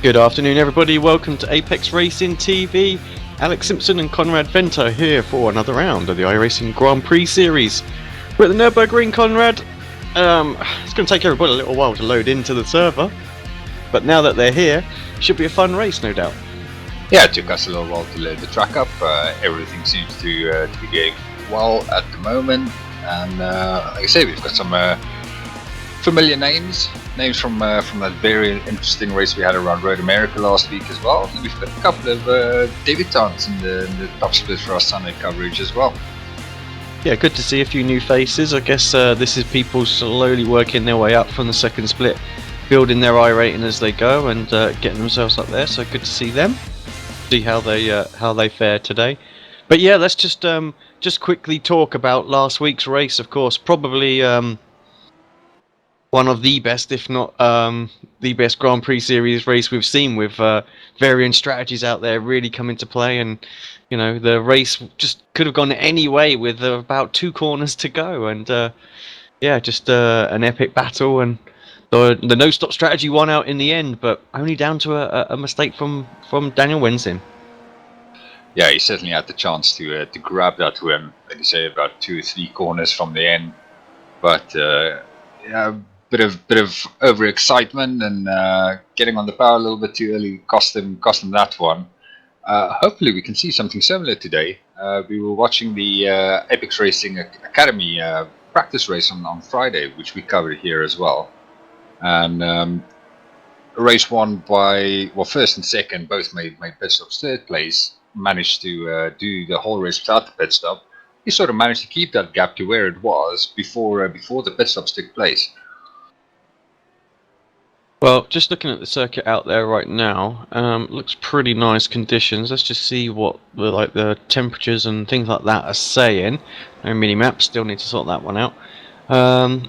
Good afternoon, everybody. Welcome to Apex Racing TV. Alex Simpson and Conrad Venter here for another round of the iRacing Grand Prix Series. We're at the Nurburgring, Conrad. It's going to take everybody a little while to load into the server, but now that they're here, it should be a fun race, no doubt. Yeah, it took us a little while to load the track up. Everything seems to be going well at the moment, and like I say, we've got some familiar names from that very interesting race we had around Road America last week as well. And we've got a couple of debutants in the top split for our Sunday coverage as well. Yeah, good to see a few new faces. I guess this is people slowly working their way up from the second split, building their iRating as they go and getting themselves up there. So good to see them. See how they fare today. But yeah, let's just quickly talk about last week's race. Of course, probably one of the best, if not the best Grand Prix Series race we've seen, with varying strategies out there really come into play. And you know, the race just could have gone any way with about 2 corners to go. And yeah, just an epic battle. And the no-stop strategy won out in the end, but only down to a mistake from Daniel Wenzin. Yeah, he certainly had the chance to grab that win, like you say, about 2 or 3 corners from the end. But yeah, bit of overexcitement and getting on the power a little bit too early cost him that one. Hopefully we can see something similar today. We were watching the Apex Racing Academy practice race on Friday, which we covered here as well. And race won by, well, first and second both made pit stops. Third place managed to do the whole race without the pit stop. He sort of managed to keep that gap to where it was before the pit stops took place. Well, just looking at the circuit out there right now, looks pretty nice conditions. Let's just see what the temperatures and things like that are saying. No mini map, still need to sort that one out.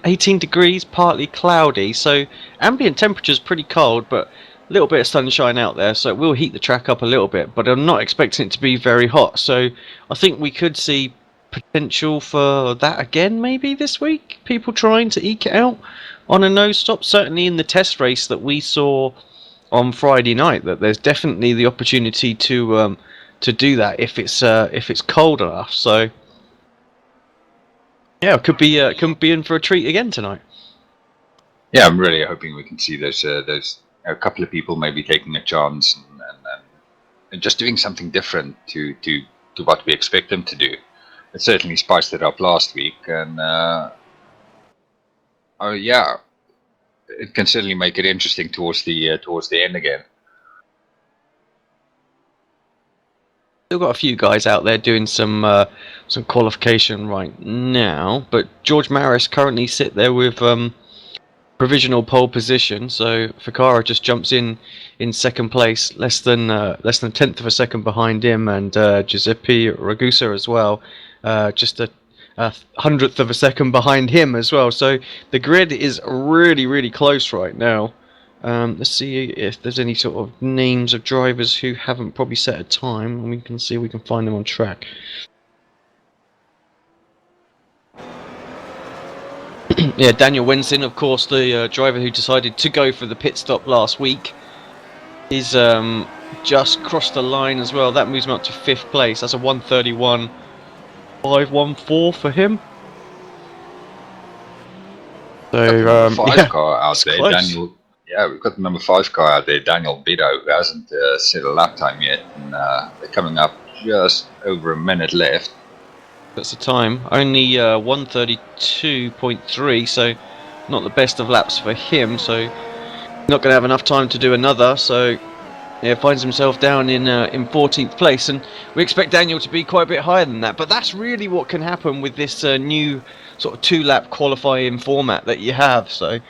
18 degrees, partly cloudy, so ambient temperature's pretty cold, but a little bit of sunshine out there, so it will heat the track up a little bit, but I'm not expecting it to be very hot, so I think we could see potential for that again maybe this week. People trying to eke it out on a no-stop, certainly in the test race that we saw on Friday night, that there's definitely the opportunity to do that if it's cold enough. So yeah, could be in for a treat again tonight. Yeah, I'm really hoping we can see those a couple of people maybe taking a chance and just doing something different to what we expect them to do. It certainly spiced it up last week, and yeah, it can certainly make it interesting towards the end again. Still got a few guys out there doing some qualification right now, but George Maris currently sit there with provisional pole position. So Ficarra just jumps in second place, less than a tenth of a second behind him, and Giuseppe Ragusa as well, just a hundredth of a second behind him as well. So the grid is really close right now. Let's see if there's any sort of names of drivers who haven't probably set a time, and we can see if we can find them on track. Yeah, Daniel Wenzin, of course, the driver who decided to go for the pit stop last week, is just crossed the line as well. That moves him up to 5th place. That's a 1:31.514 for him. So five car out there, close. Daniel. Yeah, we've got the number 5 car out there, Daniel Bido, who hasn't set a lap time yet, and they're coming up just over a minute left. That's the time. Only 1:32.3, so not the best of laps for him. So not going to have enough time to do another. So yeah, finds himself down in 14th place, and we expect Daniel to be quite a bit higher than that. But that's really what can happen with this new sort of 2-lap qualifying format that you have. So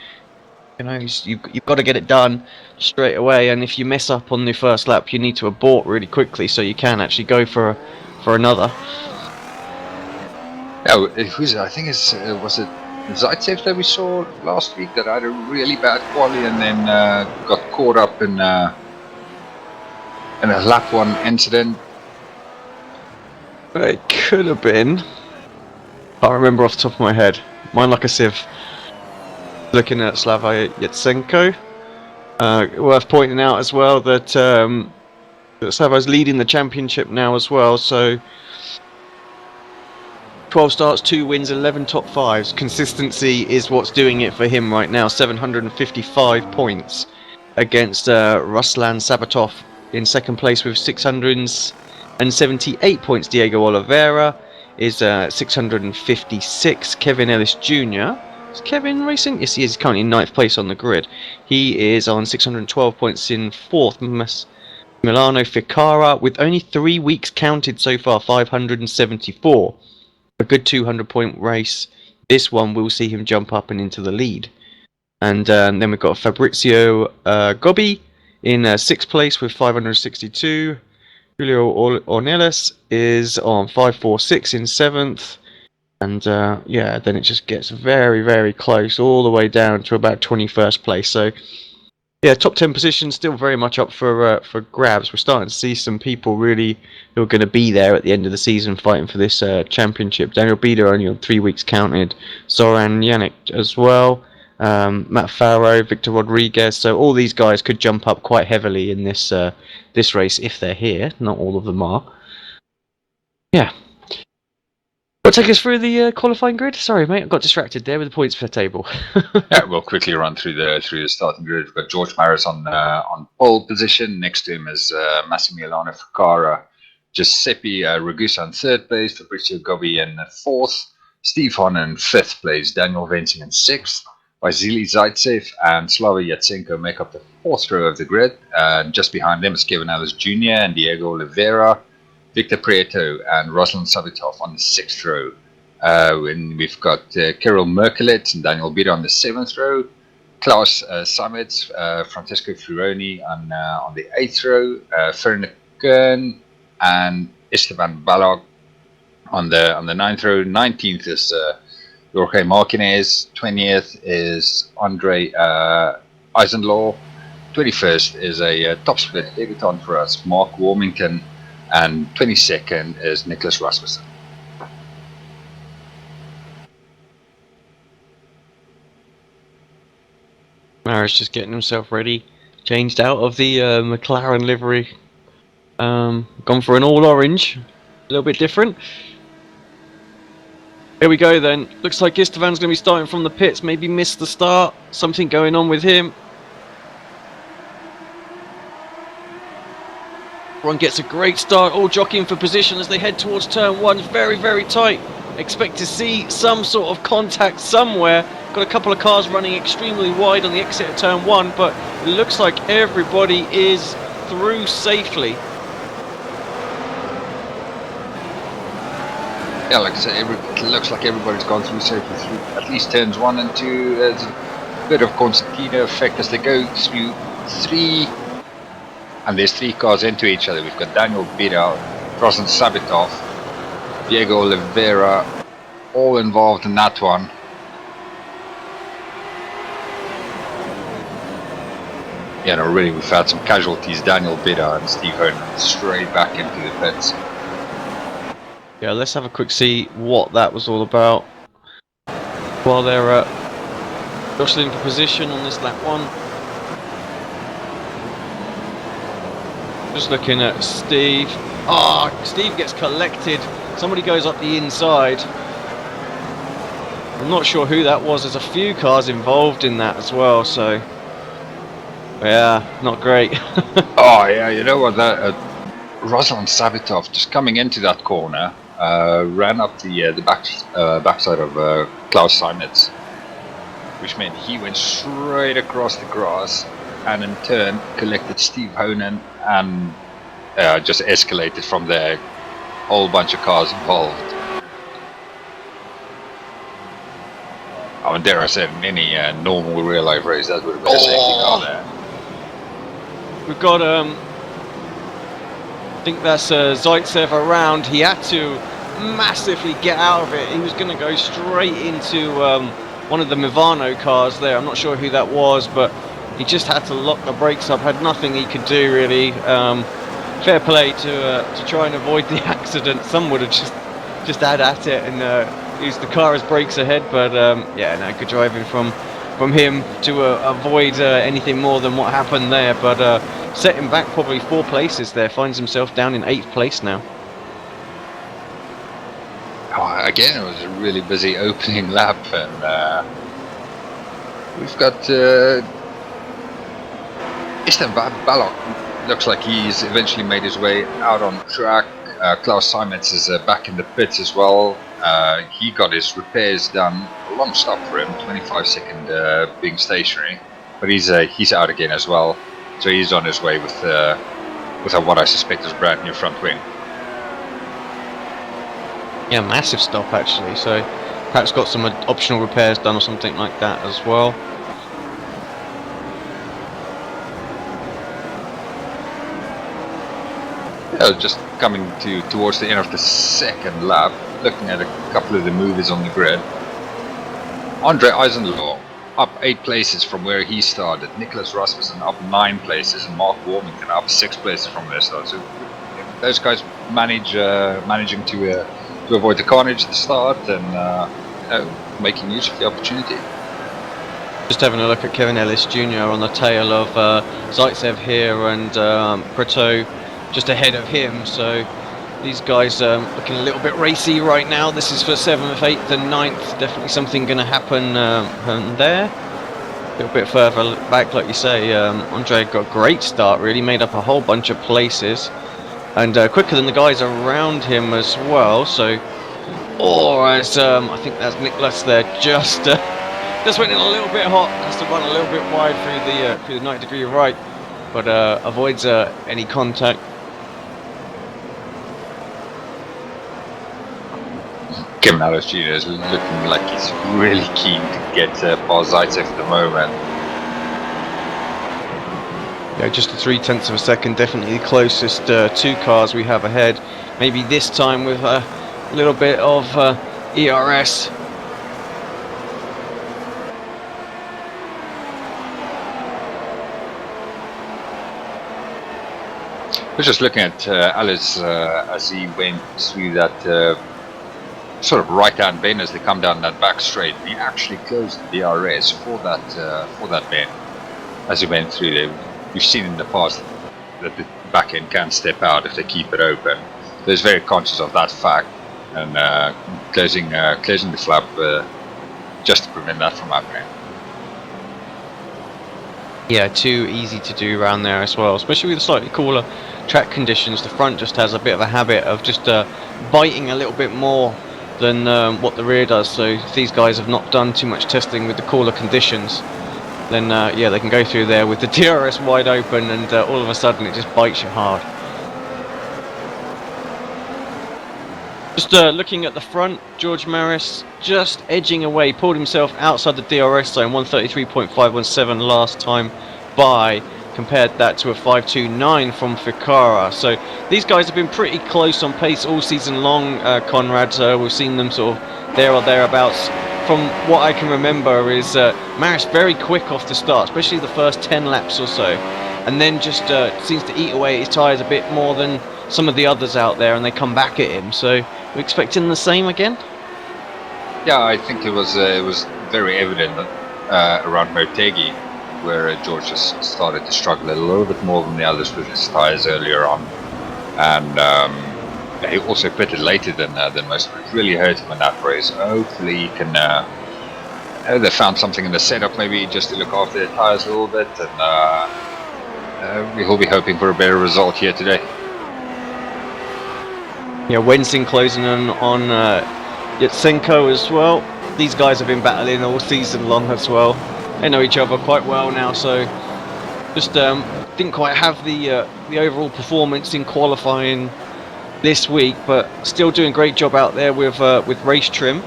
you know, you've got to get it done straight away, and if you mess up on the first lap, you need to abort really quickly so you can actually go for another. Yeah, I think was it Zaitsev that we saw last week that had a really bad quali and then got caught up in a lap 1 incident. It could have been. Can't remember off the top of my head. Mine like a sieve. Looking at Slava Yatsenko. Worth pointing out as well that Savo's leading the championship now as well, so 12 starts, 2 wins, 11 top 5s. Consistency is what's doing it for him right now. 755 points against Ruslan Sabatov in second place with 678 points. Diego Oliveira is 656. Kevin Ellis Jr. Is Kevin racing? Yes, he is currently in 9th place on the grid. He is on 612 points in 4th. Milano Ficara with only 3 weeks counted so far, 574. A good 200-point race. This one will see him jump up and into the lead. And then we've got Fabrizio Gobbi in 6th place with 562. Julio Ornelas is on 546 in 7th. And yeah, then it just gets very, very close all the way down to about 21st place. So yeah, top 10 position still very much up for grabs. We're starting to see some people really who are going to be there at the end of the season fighting for this championship. Daniel Bieder only on 3 weeks counted. Zoran Yannick as well. Matt Farrow, Victor Rodriguez. So all these guys could jump up quite heavily in this this race if they're here. Not all of them are. Yeah. Well, take us through the qualifying grid. Sorry, mate, I got distracted there with the points per table. Yeah, we'll quickly run through the starting grid. We've got George Maris on pole position. Next to him is Massimiliano Ficara, Giuseppe Ragusa in 3rd place, Fabrizio Gobbi in 4th, Steve Hahn in 5th place, Daniel Vensing in 6th, Vasily Zaitsev and Slava Yatsenko make up the 4th row of the grid. Just behind them is Kevin Ellis Jr. and Diego Oliveira, Victor Prieto and Ruslan Sabitov on the 6th row. And we've got Kirill Merkelet and Daniel Bieder on the 7th row, Klaus Samets, Francesco Furoni on the 8th row, Fernand Kern and Esteban Balog on the 9th row. 19th is Jorge Martinez, 20th is Andre Eisenlaw, 21st is a top split debutant for us, Mark Warmington, and 22nd is Nicholas Rasmussen. Maris just getting himself ready, changed out of the McLaren livery, gone for an all orange, a little bit different. Here we go then. Looks like Istvan's going to be starting from the pits, maybe missed the start, something going on with him. Everyone gets a great start, all jockeying for position as they head towards turn 1. Very, very tight. Expect to see some sort of contact somewhere. Got a couple of cars running extremely wide on the exit of turn 1, but it looks like everybody is through safely. Yeah, like I said, it looks like everybody's gone through safely through at least turns 1 and 2. There's a bit of concertina effect as they go through 3. And there's 3 cars into each other. We've got Daniel Bieder, Ruslan Sabitov, Diego Oliveira, all involved in that one. Yeah, and already we've had some casualties. Daniel Bieder and Steve Hahn straight back into the pits. Yeah, let's have a quick see what that was all about. While they're jostling for position on this lap 1. Just looking at Steve. Steve gets collected. Somebody goes up the inside. I'm not sure who that was. There's a few cars involved in that as well, so yeah, not great. Oh yeah, you know what? That Ruslan Sabitov just coming into that corner ran up the backside of Klaus Simons, which meant he went straight across the grass and in turn collected Steve Honan and just escalated from there. Whole bunch of cars involved. I mean, dare I say, in any normal real life race, that would have been a safety car there. We've got I think that's Zaitsev around. He had to massively get out of it. He was going to go straight into one of the Mivano cars there. I'm not sure who that was, but he just had to lock the brakes up. Had nothing he could do really. Fair play to try and avoid the accident. Some would have just had at it and used the car as brakes ahead, but yeah, no, good driving from from him to avoid anything more than what happened there, but set him back probably 4 places there. Finds himself down in 8th place now. Again, it was a really busy opening lap, and we've got Easton Ballock. Looks like he's eventually made his way out on track. Klaus Simons is back in the pits as well. He got his repairs done. A long stop for him, 25-second being stationary, but he's out again as well. So he's on his way with what I suspect is brand new front wing. Yeah, massive stop actually. So perhaps got some optional repairs done or something like that as well. Just coming towards the end of the second lap, looking at a couple of the movers on the grid. Andre Eisenlaw up 8 places from where he started. Nicholas Rasmussen up 9 places, and Mark Warmington up 6 places from their start. So those guys managing to avoid the carnage at the start and making use of the opportunity. Just having a look at Kevin Ellis Jr. on the tail of Zaitsev here, and Preto just ahead of him. So these guys looking a little bit racy right now. This is for 7th, 8th and 9th. Definitely something going to happen there. A little bit further back, like you say, Andre got a great start, really made up a whole bunch of places, and quicker than the guys around him as well. So I think that's Nicholas there, just went in a little bit hot, has to run a little bit wide through the 90-degree right, but avoids any contact. Kevin Ellis Jr. is looking like he's really keen to get past Zaitsev at the moment. Yeah, just a 0.3 of a second, definitely the closest 2 cars we have ahead. Maybe this time with a little bit of ERS. I was just looking at Alice as he went through that sort of right-hand bend as they come down that back straight. He actually closed the DRS for that bend as he went through there. We've seen in the past that the back end can step out if they keep it open. So he's very conscious of that fact, and closing the flap just to prevent that from happening. Yeah, too easy to do around there as well, especially with the slightly cooler track conditions. The front just has a bit of a habit of just biting a little bit more than what the rear does. So if these guys have not done too much testing with the cooler conditions, then yeah, they can go through there with the DRS wide open, and all of a sudden it just bites you hard. Just looking at the front, George Maris just edging away, pulled himself outside the DRS zone, 133.517 last time by, compared that to a 5.29 from Ficarra. So these guys have been pretty close on pace all season long, Conrad. We've seen them sort of there or thereabouts. From what I can remember is Maris very quick off the start, especially the first 10 laps or so, and then just seems to eat away at his tyres a bit more than some of the others out there, and they come back at him. So we're expecting the same again? Yeah, I think it was very evident around Motegi, where George just started to struggle a little bit more than the others with his tyres earlier on, and he also pitted later than most. It really hurt him in that race. Hopefully he can. They found something in the setup, maybe just to look after their tyres a little bit, and we will be hoping for a better result here today. Yeah, Wensing closing on Yatsenko as well. These guys have been battling all season long as well. They know each other quite well now, so just didn't quite have the overall performance in qualifying this week, but still doing a great job out there with race trim.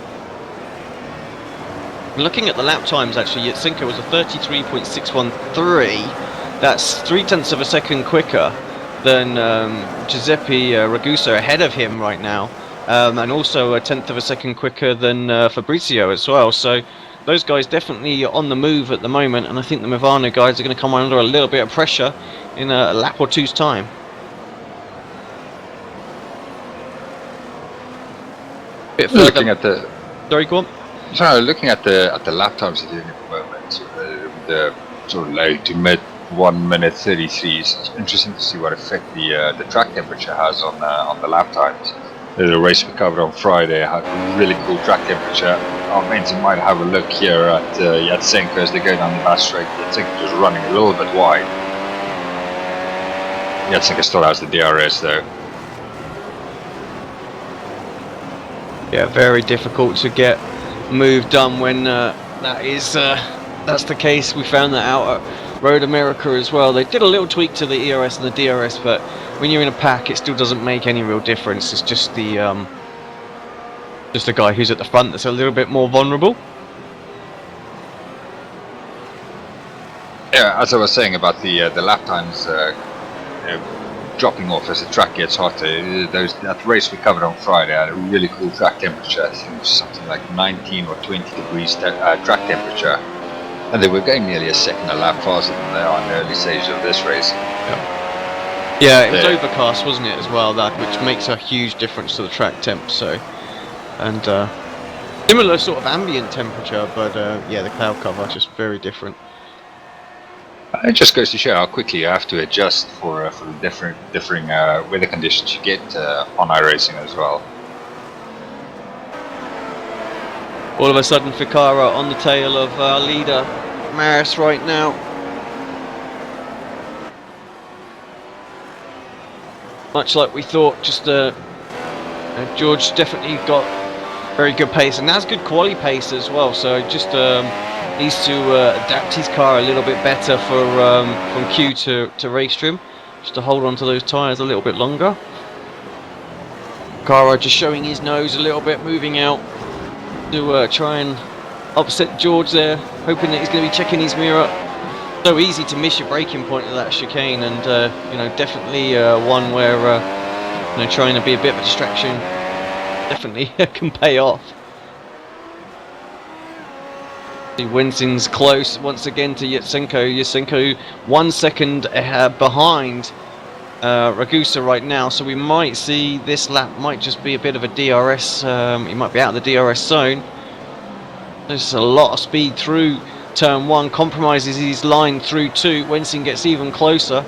Looking at the lap times, actually, Yatsenko was a 33.613. That's 0.3 of a second quicker than Giuseppe Ragusa ahead of him right now, and also 1/10 of a second quicker than Fabrizio as well. So those guys definitely on the move at the moment, and I think the Movano guys are going to come under a little bit of pressure in a lap or two's time. Looking at the sorry, go on. So looking at the lap times at the moment, sort of low to mid 1 minute 33s. It's interesting to see what effect the track temperature has on the lap times. The race we covered on Friday had really cool track temperature. Our mates might have a look here at Yatsenko as they go down the back straight. Yatsenko just running a little bit wide. Yatsenko still has the DRS though. Yeah, very difficult to get a move done when that's the case. We found that out at Road America as well. They did a little tweak to the ERS and the DRS, but when you're in a pack, it still doesn't make any real difference. It's just the guy who's at the front that's a little bit more vulnerable. Yeah, as I was saying about the lap times dropping off as the track gets hotter. That race we covered on Friday had a really cool track temperature. I think it was something like 19 or 20 degrees track temperature, and they were going nearly a second a lap faster than they are in the early stages of this race. Yeah, it was overcast, wasn't it, as well, which makes a huge difference to the track temp. So, and similar sort of ambient temperature, but yeah, the cloud cover just very different. It just goes to show how quickly you have to adjust for the differing weather conditions you get on iRacing as well. All of a sudden, Ficarra on the tail of our leader, Maris, right now. Much like we thought, just George definitely got very good pace, and that's good quali pace as well. So just needs to adapt his car a little bit better for from Q to race trim, just to hold on to those tyres a little bit longer. Ficarra just showing his nose a little bit, moving out to try and upset George there, hoping that he's going to be checking his mirror. So easy to miss your braking point of that chicane, and you know, definitely one where you know, trying to be a bit of a distraction definitely can pay off. See, Winston's close once again to Yatsenko. Yatsenko 1 second behind Ragusa right now, so we might see this lap might just be a bit of a DRS. He might be out of the DRS zone. There's a lot of speed through turn 1, compromises his line through 2. Winston gets even closer.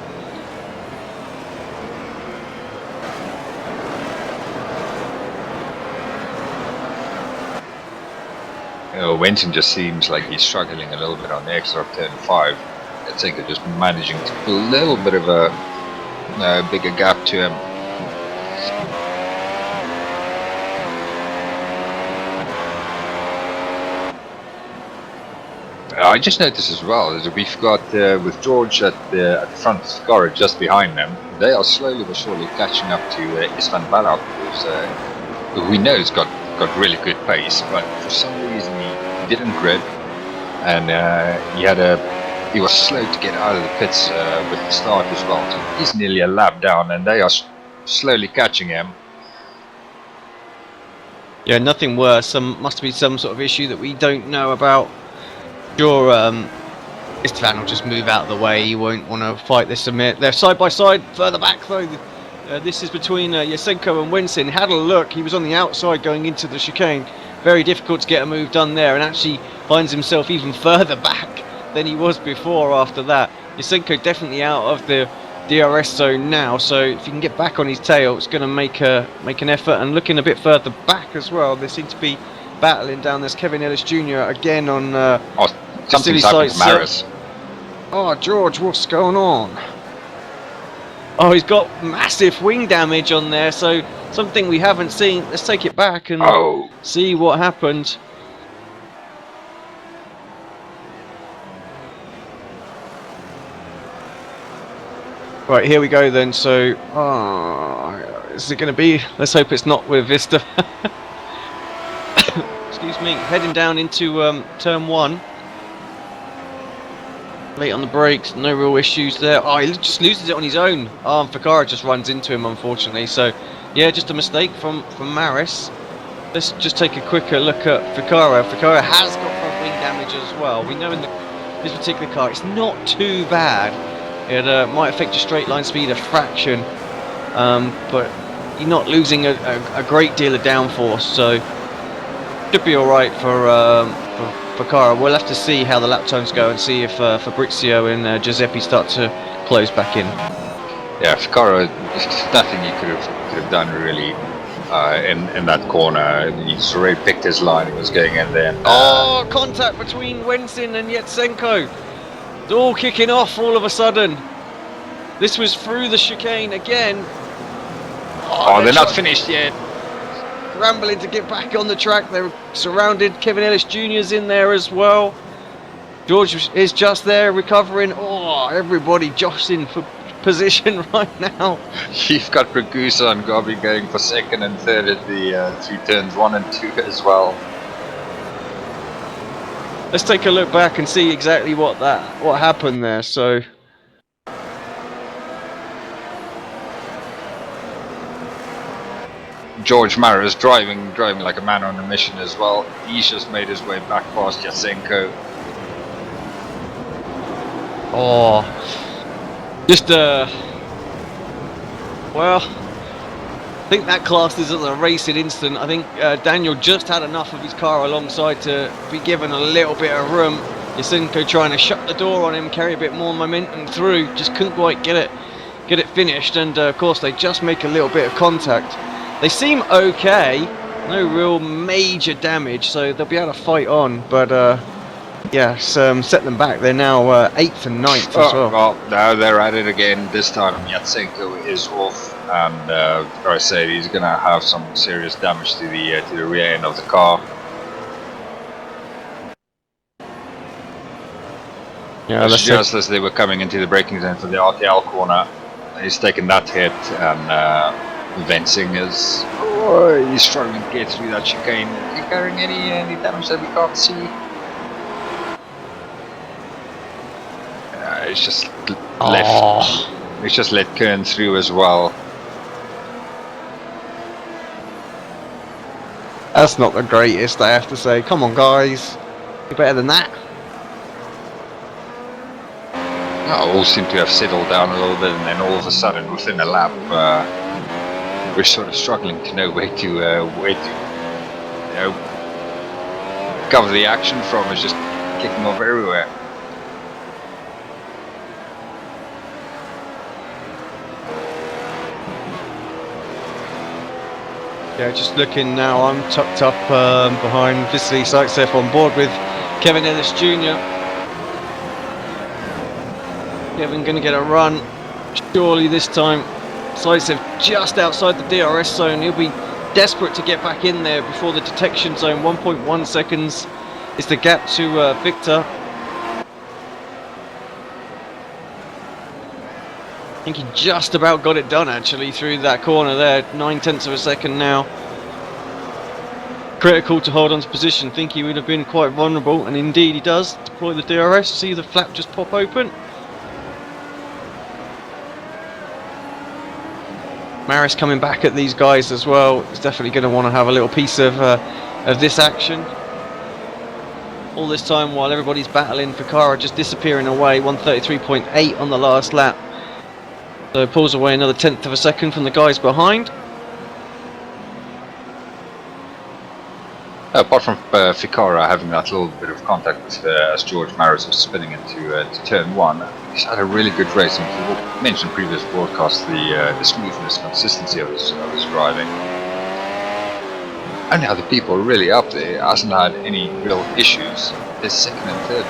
Winston just seems like he's struggling a little bit on the exit of turn 5. I think they're just managing to put a little bit of a bigger gap to him. I just noticed as well that we've got with George at the front of the car just behind them. They are slowly but surely catching up to Istvan Balog, who we know has got really good pace, but for some reason he didn't grid, and he was slow to get out of the pits with the start as well. So he's nearly a lap down, and they are slowly catching him. Yeah, nothing worse. Must be some sort of issue that we don't know about. Sure, Istvan will just move out of the way. He won't want to fight this Amir. They're side by side, further back though. This is between Yatsenko and Winston. Had a look, he was on the outside going into the chicane. Very difficult to get a move done there, and actually finds himself even further back than he was before after that. Yatsenko definitely out of the DRS zone now, so if he can get back on his tail, it's going to make an effort, and looking a bit further back as well. They seem to be battling down. There's Kevin Ellis Jr. again on something's happened to Maris. Oh, George, what's going on? Oh, he's got massive wing damage on there, so something we haven't seen. Let's take it back and see what happened. Right, here we go then. So, is it going to be? Let's hope it's not with Vista. Excuse me. Heading down into turn 1. Late on the brakes, no real issues there. Oh, he just loses it on his own. Oh, and Ficarra just runs into him, unfortunately. So, yeah, just a mistake from Maris. Let's just take a quicker look at Ficarra. Ficarra has got front wing damage as well. We know in this particular car it's not too bad. It might affect your straight line speed a fraction, but you're not losing a great deal of downforce. So, should be all right for Ficarra. We'll have to see how the lap times go and see if Fabrizio and Giuseppe start to close back in. Yeah, Ficarra, there's nothing he could have done really in that corner. He's already picked his line. He was going in there. And, Contact between Wensin and Yatsenko. It's all kicking off all of a sudden. This was through the chicane again. they're not finished yet. Scrambling to get back on the track. They're surrounded. Kevin Ellis Jr.'s in there as well. George is just there recovering. Oh, everybody jostling for position right now. You've got Ragusa and Gabi going for second and third at the through turns 1 and 2 as well. Let's take a look back and see exactly what happened there. So George Maris driving like a man on a mission as well. He's just made his way back past Yatsenko. Just well, I think that classed as a racing incident. I think Daniel just had enough of his car alongside to be given a little bit of room. Yatsenko trying to shut the door on him, carry a bit more momentum through, just couldn't quite get it finished. And of course, they just make a little bit of contact. They seem okay, no real major damage, so they'll be able to fight on. But yeah, set them back. They're now 8th and 9th as well. Well, now they're at it again. This time Yatsenko is off, and I say he's going to have some serious damage to the rear end of the car. Yeah, just as they were coming into the braking zone for the RTL corner, he's taken that hit, and Vensing is he's struggling to get through that chicane. Is he carrying any damage that we can't see? It's just left. It's just let Kern through as well. That's not the greatest, I have to say. Come on, guys, you're better than that. All seem to have settled down a little bit, and then all of a sudden, within a lap, we're sort of struggling to know where to cover the action from. It's just kicking off everywhere. Yeah, just looking now, I'm tucked up behind Vasily Zaitsev on board with Kevin Ellis Jr. Kevin going to get a run, surely this time. Zaitsev just outside the DRS zone. He'll be desperate to get back in there before the detection zone. 1.1 seconds is the gap to Victor. I think he just about got it done actually through that corner there. 9/10 of a second now. Critical to hold on to position. Think he would have been quite vulnerable, and indeed he does. Deploy the DRS. See the flap just pop open. Maris coming back at these guys as well. He's definitely going to want to have a little piece of this action. All this time while everybody's battling, Ficarra just disappearing away. 1:33.8 on the last lap. So pulls away another 1/10 of a second from the guys behind. Apart from Ficarra having that little bit of contact with, as George Maris was spinning into to turn 1, he's had a really good race. And we mentioned in previous broadcasts the smoothness, consistency of his driving. And now the people really up there. Hasn't had any real issues. There's second and third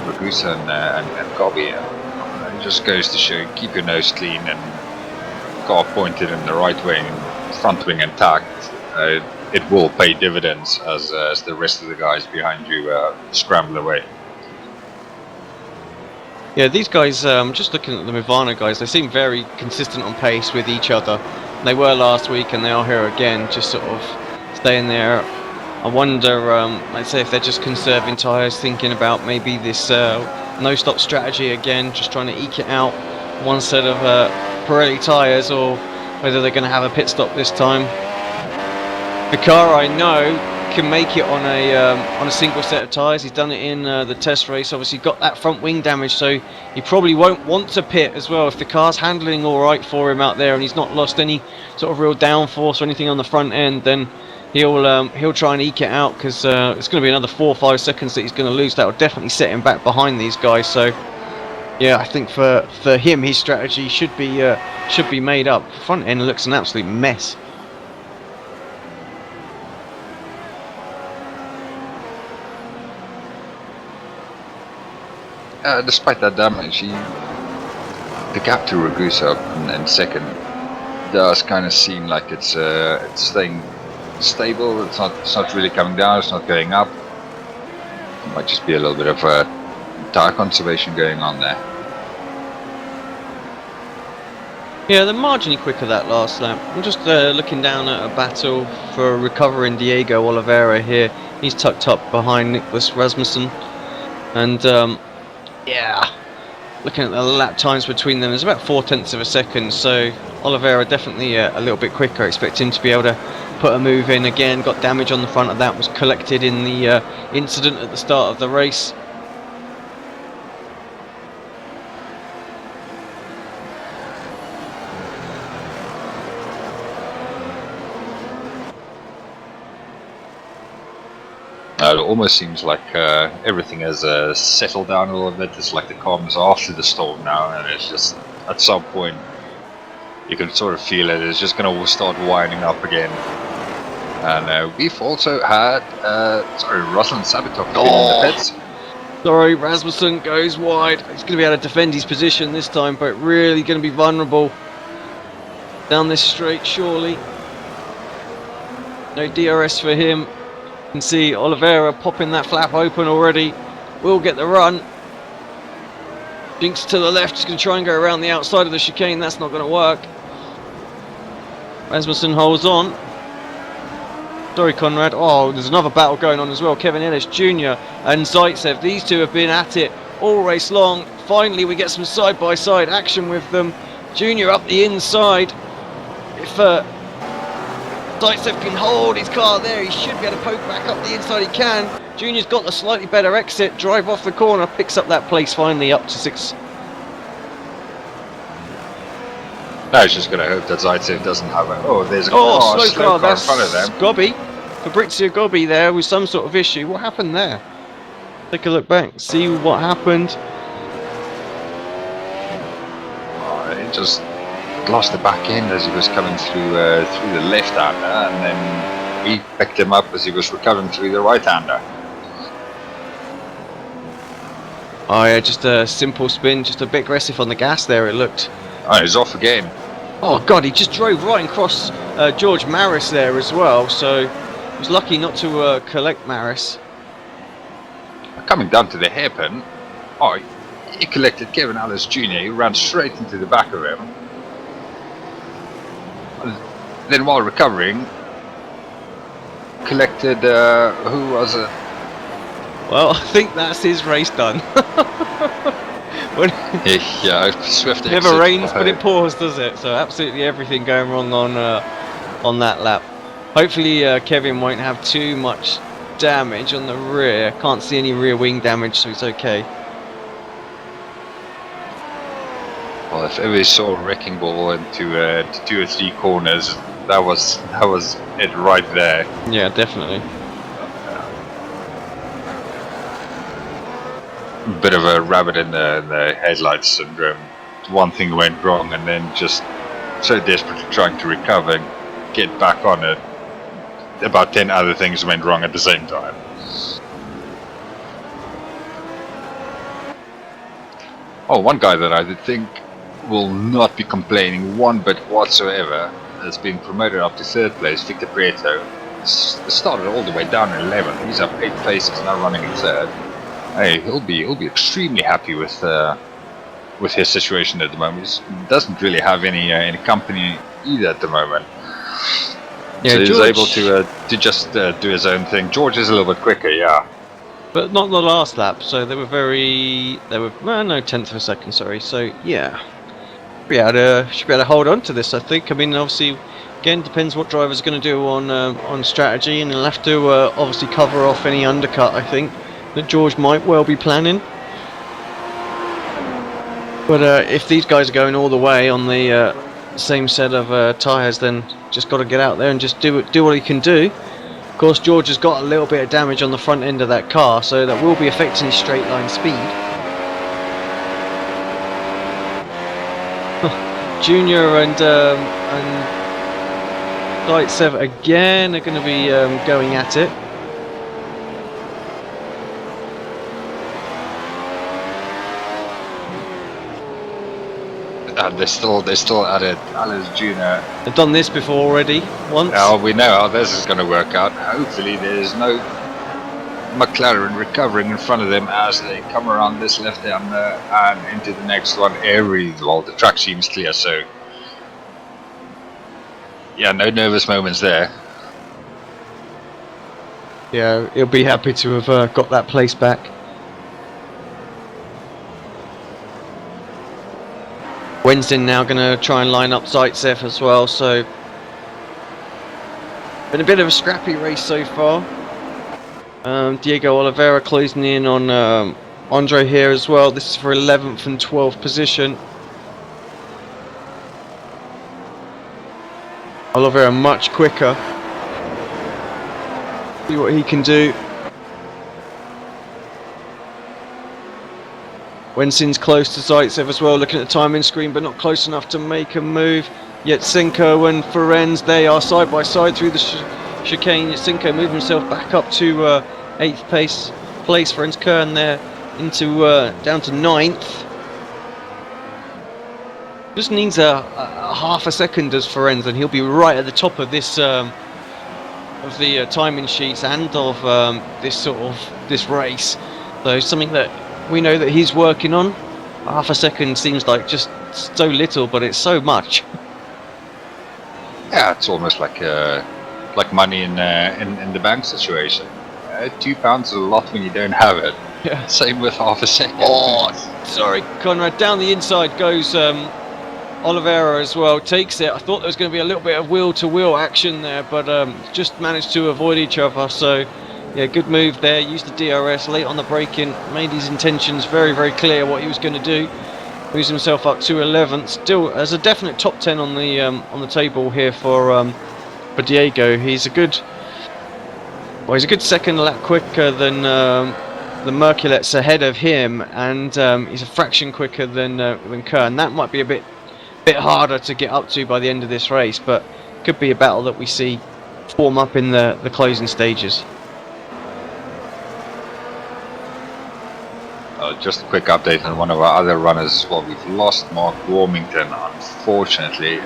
with Ragusa and Gabi. It just goes to show, keep your nose clean and car pointed in the right way and front wing intact. It will pay dividends as the rest of the guys behind you scramble away. Yeah, these guys, just looking at the Movana guys, they seem very consistent on pace with each other. They were last week and they are here again, just sort of staying there. I wonder, I'd say if they're just conserving tyres, thinking about maybe this no-stop strategy again, just trying to eke it out. One set of Pirelli tyres, or whether they're going to have a pit stop this time. The car, I know, can make it on a single set of tyres. He's done it in the test race. Obviously got that front wing damage, so he probably won't want to pit as well. If the car's handling all right for him out there and he's not lost any sort of real downforce or anything on the front end, then He'll try and eke it out because it's going to be another 4 or 5 seconds that he's going to lose. That will definitely set him back behind these guys. So yeah, I think for him, his strategy should be made up. Front end looks an absolute mess. Despite that damage, the gap to Ragusa in second does kind of seem like it's staying stable. It's not really coming down. It's not going up. It might just be a little bit of tire conservation going on there. Yeah, they're marginally quicker that last lap. I'm just looking down at a battle for recovering Diego Oliveira here. He's tucked up behind Nicholas Rasmussen, and yeah, looking at the lap times between them, there's about 0.4 of a second. So Oliveira definitely a little bit quicker. I expect him to be able to put a move in again. Got damage on the front of that, was collected in the incident at the start of the race. It almost seems like everything has settled down a little bit. It's like the calm is after the storm now, and it's just at some point you can sort of feel it. It's just going to start winding up again. And we've also had Ruslan Sabatov in the pits. Sorry, Rasmussen goes wide. He's going to be able to defend his position this time, but really going to be vulnerable down this straight, surely. No DRS for him. You can see Oliveira popping that flap open already. Will get the run. Jinx to the left. He's going to try and go around the outside of the chicane. That's not going to work. Rasmussen holds on. Sorry, Conrad. Oh, there's another battle going on as well. Kevin Ellis Jr. and Zaitsev. These two have been at it all race long. Finally, we get some side-by-side action with them. Jr. up the inside. If Zaitsev can hold his car there, he should be able to poke back up the inside. He can. Junior's got the slightly better exit. Drive off the corner. Picks up that place finally up to 6. I was just going to hope that Zaitsev doesn't have a... Oh, there's a slow car in front of them. Gobbi. Fabrizio Gobbi there with some sort of issue. What happened there? Take a look back. See what happened. Oh, he just lost the back end as he was coming through the left-hander, and then we picked him up as he was recovering through the right-hander. Oh yeah, just a simple spin, just a bit aggressive on the gas there, it looked. Oh, he's off again. Oh god, he just drove right across George Maris there as well, so he was lucky not to collect Maris. Coming down to the hairpin, he collected Kevin Ellis Jr., he ran straight into the back of him. Then while recovering, collected, who was it? Well, I think that's his race done. Yeah, swift exit. Never rains, but it pours, does it? So absolutely everything going wrong on that lap. Hopefully Kevin won't have too much damage on the rear. Can't see any rear wing damage, so it's okay. Well, if ever we saw a wrecking ball into 2 or 3 corners, that was it right there. Yeah, definitely. Bit of a rabbit in the headlights syndrome. One thing went wrong, and then just so desperately trying to recover and get back on it, about 10 other things went wrong at the same time. Oh, one guy that I think will not be complaining one bit whatsoever has been promoted up to 3rd place. Victor Prieto started all the way down in 11th. He's up 8 places, now running in 3rd. Hey, he'll be extremely happy with his situation at the moment. He doesn't really have any company either at the moment. Yeah, so he's George, able to just do his own thing. George is a little bit quicker, yeah. but not the last lap. So they were no 10th of a second. Sorry. So yeah, should be able to hold on to this. I think. I mean, obviously, again, depends what driver's going to do on strategy, and he'll have to obviously cover off any undercut. I think that George might well be planning. But if these guys are going all the way on the same set of tyres, then just got to get out there and just do what he can do. course, George has got a little bit of damage on the front end of that car, so that will be affecting his straight line speed. Junior and Zaitsev again are going to be going at it. They're still at it. Alice Junior. They've done this before already, once. Now we know how this is going to work out. Hopefully there's no McLaren recovering in front of them as they come around this left-hander and into the next one. Well, the track seems clear, so yeah, no nervous moments there. Yeah, he'll be happy to have got that place back. Wednesday now going to try and line up Zaitsev as well, so been a bit of a scrappy race so far. Diego Oliveira closing in on Andre here as well. This is for 11th and 12th position. Oliveira much quicker. See what he can do. Wensin's close to Zaitsev as well, looking at the timing screen, but not close enough to make a move. Yetsenko and Ferenc, they are side by side through the chicane. Yetsenko moving himself back up to 8th place. Ferenc Kern there into down to 9th. Just needs a half a second as Ferenc, and he'll be right at the top of this of the timing sheets and of this race. So something that we know that he's working on. Half a second seems like just so little, but it's so much. Yeah, it's almost like money in the bank situation. £2 is a lot when you don't have it. Yeah. Same with half a second. Oh, sorry, Conrad. Down the inside goes Oliveira as well. Takes it. I thought there was going to be a little bit of wheel-to-wheel action there, but just managed to avoid each other. So, yeah, good move there. Used the DRS late on the braking. Made his intentions very, very clear what he was going to do. Moves himself up to 11th. Still, as a definite top 10 on the table here for Diego. He's a good second lap quicker than the Merculet's ahead of him, and he's a fraction quicker than Kern. That might be a bit harder to get up to by the end of this race, but could be a battle that we see form up in the closing stages. Just a quick update on one of our other runners. Well, we've lost Mark Warmington, unfortunately.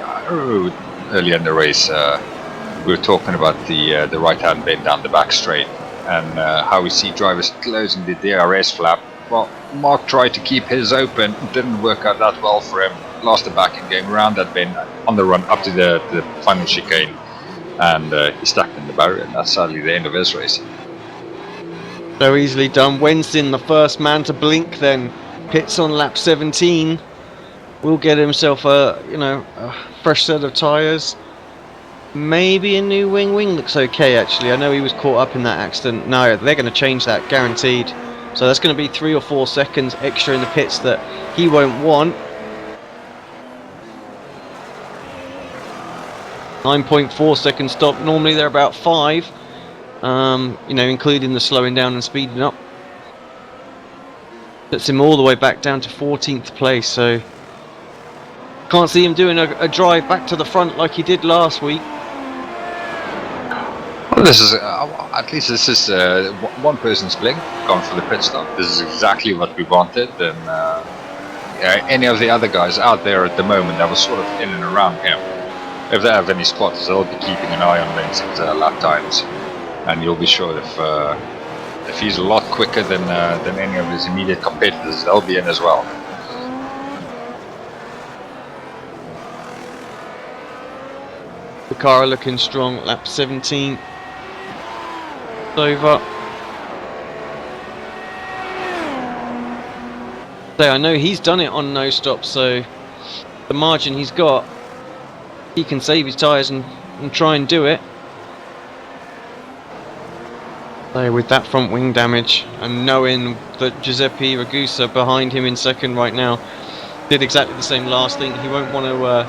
Earlier in the race, we were talking about the right-hand bend down the back straight and how we see drivers closing the DRS flap. Well, Mark tried to keep his open. It didn't work out that well for him. Lost the backing game around that bend on the run up to the final chicane, and he stuck in the barrier, and that's sadly the end of his race. So easily done. Winston, the first man to blink, then pits on lap 17. Will get himself a fresh set of tyres. Maybe a new wing. Wing looks okay actually. I know he was caught up in that accident. No, they're going to change that, guaranteed. So that's going to be 3 or 4 seconds extra in the pits that he won't want. 9.4 second stop. Normally they're about 5. Including the slowing down and speeding up. Puts him all the way back down to 14th place, so can't see him doing a drive back to the front like he did last week. Well, this is at least this is one person's blink gone for the pit stop. This is exactly what we wanted, and any of the other guys out there at the moment that was sort of in and around him, if they have any spots, they'll be keeping an eye on Vincent's lap times. And you'll be sure if he's a lot quicker than any of his immediate competitors, they'll be in as well. The car looking strong. Lap 17 over. So I know he's done it on no stop, so the margin he's got, he can save his tyres and try and do it. So with that front wing damage, and knowing that Giuseppe Ragusa behind him in second right now did exactly the same last thing, he won't want to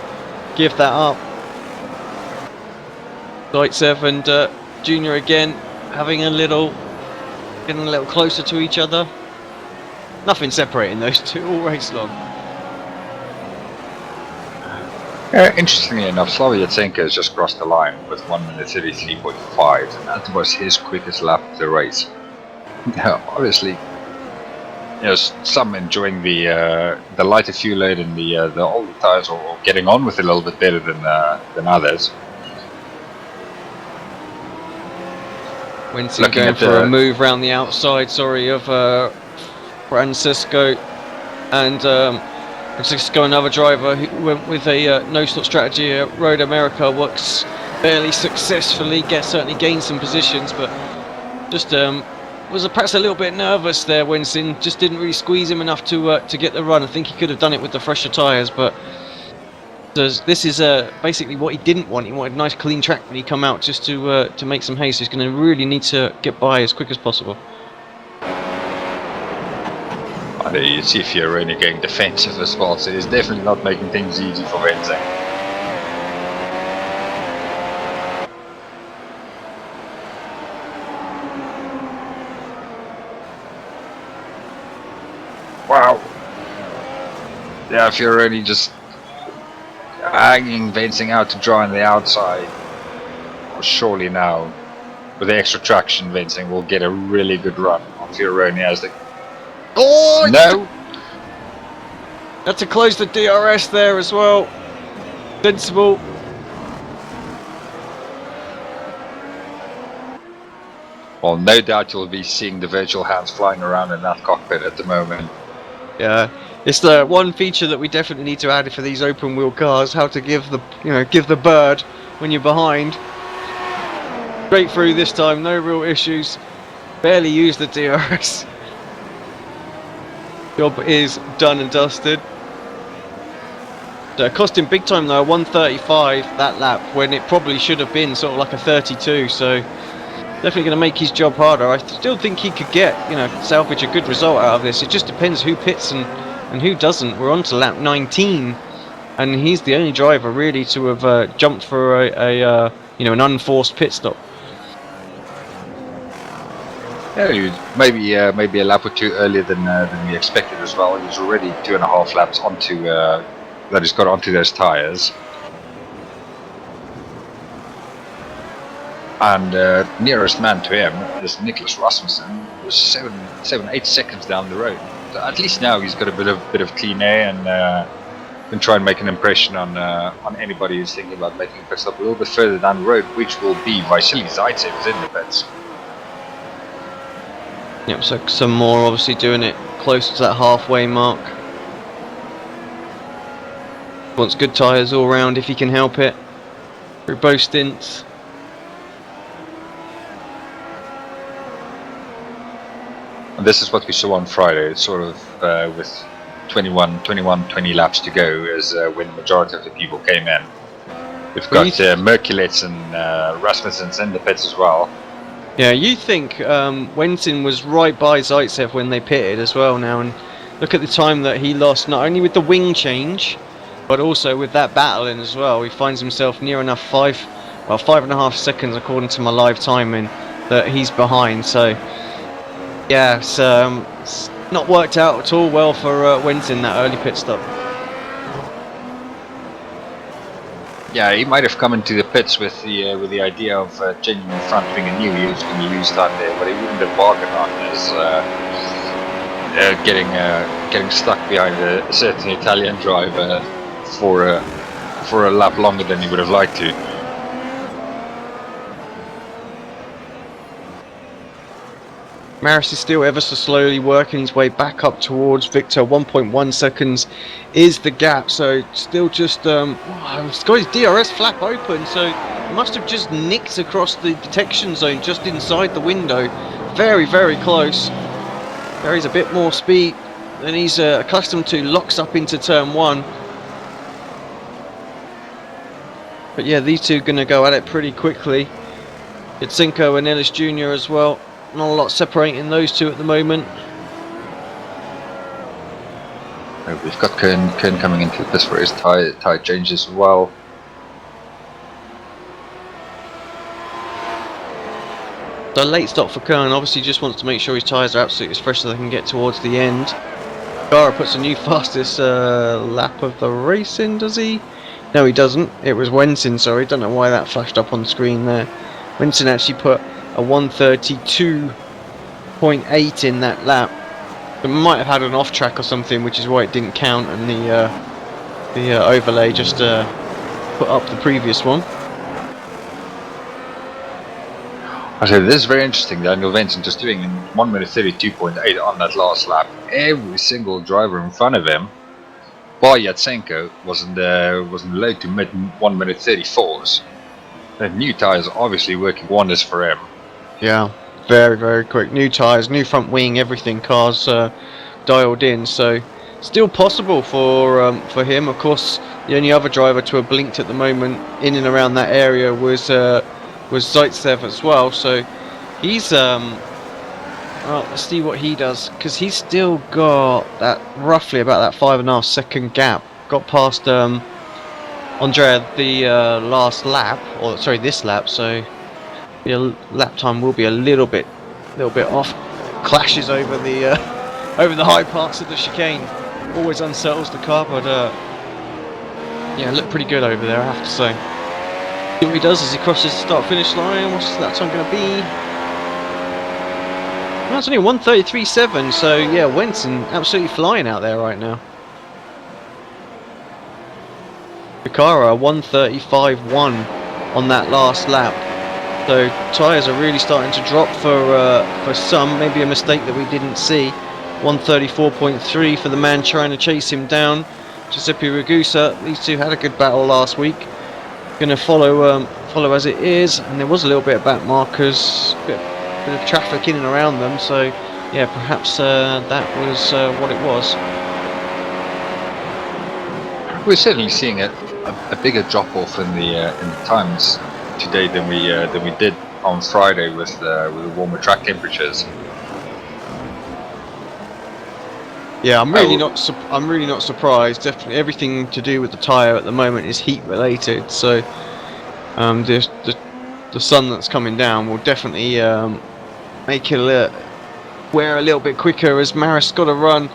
give that up. Zaitsev and Jr. again, getting a little closer to each other. Nothing separating those two all race long. Interestingly enough, Slavia has just crossed the line with 1 minute 33.5, and that was his quickest lap of the race. Now, obviously, some enjoying the lighter fuel load and the older tires, or getting on with it a little bit better than others. Winston going for a move around the outside, of Francisco, and Francisco, another driver who went with a no-stop strategy at Road America, works fairly successfully, certainly gained some positions, but just was perhaps a little bit nervous there. Winston just didn't really squeeze him enough to get the run. I think he could have done it with the fresher tyres, but this is basically what he didn't want. He wanted a nice clean track when he come out, just to make some haste. He's going to really need to get by as quick as possible. There you see Fioroni getting defensive as well, so he's definitely not making things easy for Vincent. Wow. Yeah, Fioroni just hanging Vincent out to dry on the outside. Well, surely now, with the extra traction, Vincent will get a really good run on Fioroni as the... Oh no! Had to close the DRS there as well. Sensible. Well, no doubt you'll be seeing the virtual hands flying around in that cockpit at the moment. Yeah, it's the one feature that we definitely need to add for these open wheel cars. How to give the bird when you're behind. Straight through this time, no real issues. Barely used the DRS. Job is done and dusted. Cost him big time though, 135 that lap, when it probably should have been sort of like a 32, so definitely going to make his job harder. I still think he could salvage a good result out of this. It just depends who pits and who doesn't. We're on to lap 19, and he's the only driver really to have jumped for an unforced pit stop. Yeah, maybe a lap or two earlier than we expected as well. He was already 2.5 laps onto that he's got onto those tyres. And nearest man to him is Nicholas Rasmussen, who's 8 seconds down the road. So at least now he's got a bit of clean air and can try and make an impression on anybody who's thinking about making a pit stop a little bit further down the road, which will be Vasily Zaitsev is in the pits. Yep, so some more obviously doing it close to that halfway mark. Wants good tyres all round if he can help it through both stints. And this is what we saw on Friday. It's sort of with 20 laps to go is when the majority of the people came in. We've got Merkulets and Rasmussen's in the pits as well. Yeah, you think Wentin was right by Zaitsev when they pitted as well now, and look at the time that he lost, not only with the wing change, but also with that battling as well. He finds himself near enough 5.5 seconds according to my live timing that he's behind. So yeah, it's not worked out at all well for Wentin, that early pit stop. Yeah, he might have come into the pits with the idea of changing the front wing and knew he was going to lose time there, but he wouldn't have bargained on this. Getting stuck behind a certain Italian driver for a lap longer than he would have liked to. Maris is still ever so slowly working his way back up towards Victor. 1.1 seconds is the gap, so still just he's got his DRS flap open, so he must have just nicked across the detection zone just inside the window. Very, very close. There is a bit more speed than he's accustomed to. Locks up into turn 1. But yeah, these two are going to go at it pretty quickly. Yatsenko and Ellis Jr. as well. Not a lot separating those two at the moment. We've got Kern coming into the pits for his tyre changes as well. So late stop for Kern, obviously just wants to make sure his tyres are absolutely as fresh as they can get towards the end. Gara puts a new fastest lap of the race in, does he? No, he doesn't. It was Wenson, sorry. Don't know why that flashed up on screen there. Wenson actually put a 1:32.8 in that lap. It might have had an off track or something, which is why it didn't count, and the overlay just put up the previous one. I said this is very interesting. Daniel Vincent just doing in 1:32.8 on that last lap. Every single driver in front of him, bar Yatsenko, wasn't allowed to mid 1:34s. The new tyres obviously working wonders for him. Yeah, very, very quick. New tyres, new front wing, everything. Cars dialed in, so still possible for him. Of course, the only other driver to have blinked at the moment in and around that area was Zaitsev as well. So he's well, let's see what he does, because he's still got that roughly about that 5.5 second gap. Got past Andrea the last lap, or sorry, this lap. So the lap time will be a little bit off. Clashes over the over the high parts of the chicane always unsettles the car, but yeah, looked pretty good over there, I have to say. See what he does as he crosses the start-finish line. What's that time going to be? Well, it's only 1:33.7, so yeah, Wenson absolutely flying out there right now. Picaro 1:35.1 on that last lap. So tyres are really starting to drop for some. Maybe a mistake that we didn't see. 1:34.3 for the man trying to chase him down, Giuseppe Ragusa. These two had a good battle last week. Going to follow as it is, and there was a little bit of back markers, bit of traffic in and around them. So yeah, perhaps that was what it was. We're certainly seeing a bigger drop off in the times today than we did on Friday with the warmer track temperatures. Yeah, I'm really not surprised. Definitely, everything to do with the tyre at the moment is heat related. So the sun that's coming down will definitely make it wear a little bit quicker as Maris got a run.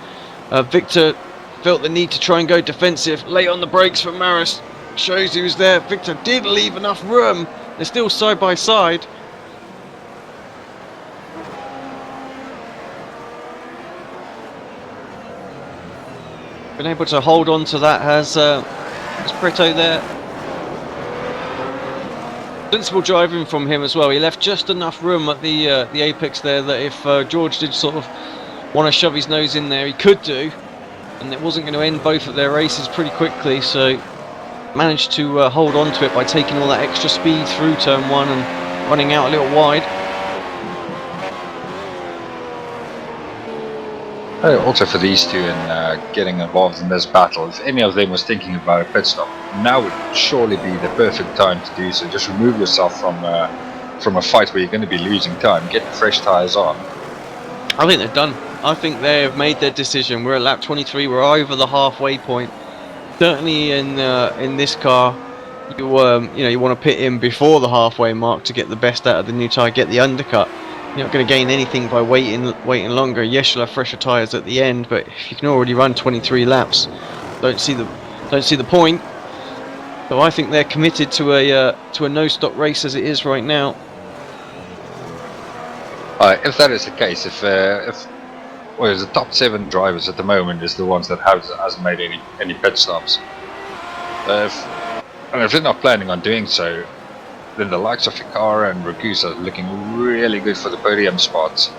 Victor felt the need to try and go defensive. Late on the brakes for Maris. Shows he was there. Victor did leave enough room. They're still side by side. Been able to hold on to that has Brito there. Sensible driving from him as well. He left just enough room at the apex there that if George did sort of want to shove his nose in there, he could do, and it wasn't going to end both of their races pretty quickly. So managed to hold on to it by taking all that extra speed through turn one and running out a little wide. Also for these two and getting involved in this battle, if any of them was thinking about a pit stop, now would surely be the perfect time to do so. Just remove yourself from a fight where you're going to be losing time. Get the fresh tyres on. I think they're done. I think they have made their decision. We're at lap 23. We're over the halfway point. Certainly in this car, you want to pit in before the halfway mark to get the best out of the new tyre, get the undercut. You're not going to gain anything by waiting longer. Yes, you'll have fresher tyres at the end, but if you can already run 23 laps, don't see the point. So I think they're committed to a no-stop race as it is right now. If that is the case, if the top 7 drivers at the moment is the ones that hasn't made any pit stops, if they're not planning on doing so, then the likes of Ficara and Ragusa are looking really good for the podium spots.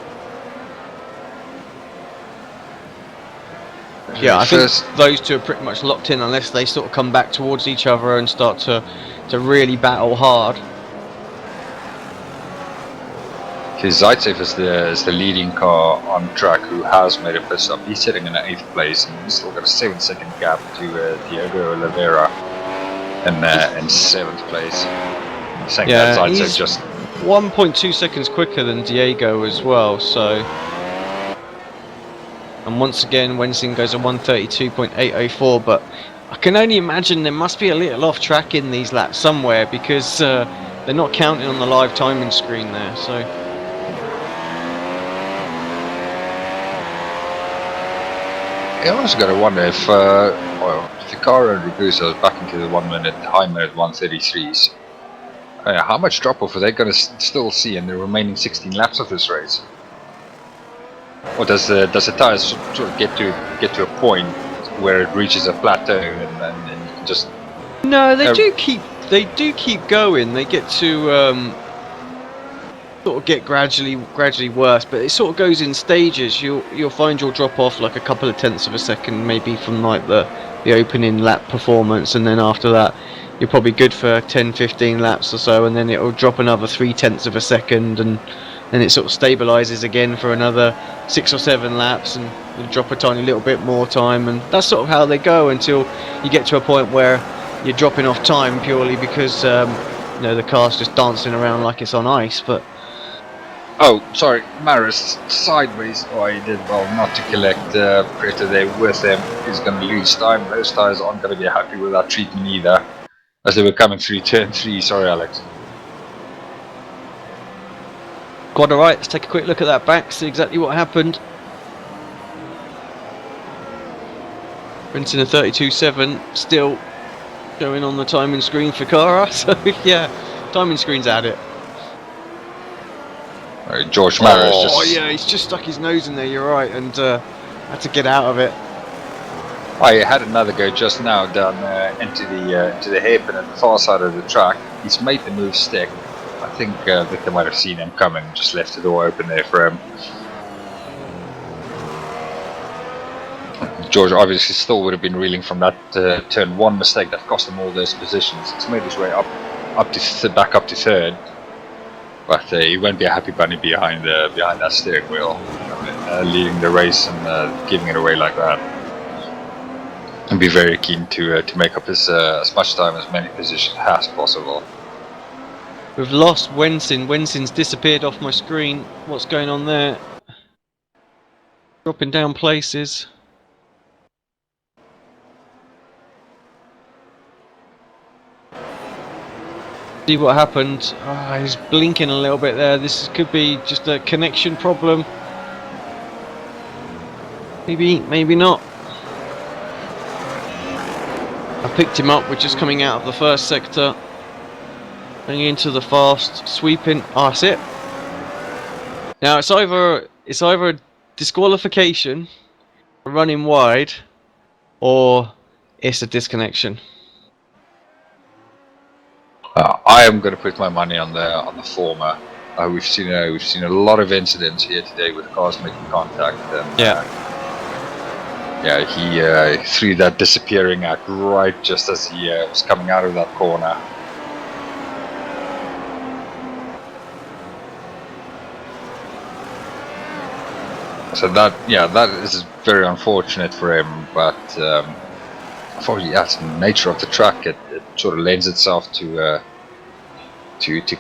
Yeah, I think those two are pretty much locked in unless they sort of come back towards each other and start to really battle hard. Zaitsev is the leading car on track who has made a pit stop. He's sitting in 8th place and he's still got a 7-second gap to Diego Oliveira in 7th place. Saying yeah, that he's just 1.2 seconds quicker than Diego as well. So, and once again, Wensing goes at 1:32.804. But I can only imagine there must be a little off track in these laps somewhere because they're not counting on the live timing screen there. So I also got to wonder if Ficarra and Ragusa are back into the 1 minute, high minute 1:33s. How much drop off are they going to still see in the remaining 16 laps of this race? Or does the tires sort of get to a point where it reaches a plateau and you can just... No, they do keep going. They get to sort of get gradually worse, but it sort of goes in stages. You'll find you'll drop off like a couple of tenths of a second, maybe from like the opening lap performance, and then after that you're probably good for 10-15 laps or so, and then it'll drop another 3/10 of a second, and then it sort of stabilizes again for another 6 or 7 laps, and you drop a tiny little bit more time, and that's sort of how they go until you get to a point where you're dropping off time purely because you know, the car's just dancing around like it's on ice. But oh, sorry, Maris sideways. Oh, he did well not to collect Preta there with him. He's going to lose time. Those tires aren't going to be happy with that treatment either, as they were coming through turn 3. Sorry, Alex. quite alright, let's take a quick look at that back, see exactly what happened. Printing a 32.7, still going on the timing screen for Cara, so yeah, timing screen's at it. George Maris yeah, he's just stuck his nose in there, you're right, and had to get out of it. I had another go just now down into the hairpin at the far side of the track. He's made the move stick. I think Victor might have seen him coming, just left the door open there for him. George obviously still would have been reeling from that turn 1 mistake that cost him all those positions. He's made his way back up to third, but he won't be a happy bunny behind that steering wheel, leading the race and giving it away like that. And be very keen to make up as much time as many positions as possible. We've lost Wensin. Wensin's disappeared off my screen. What's going on there? Dropping down places. See what happened. He's blinking a little bit there. This could be just a connection problem. Maybe not. I picked him up. We're just coming out of the first sector, going into the fast, sweeping. Oh, that's it. Now it's either a disqualification, running wide, or it's a disconnection. I am going to put my money on the former. We've seen a lot of incidents here today with cars making contact. And, yeah, he threw that disappearing act right just as he was coming out of that corner. So that is very unfortunate for him, but unfortunately, that's the nature of the track. It sort of lends itself to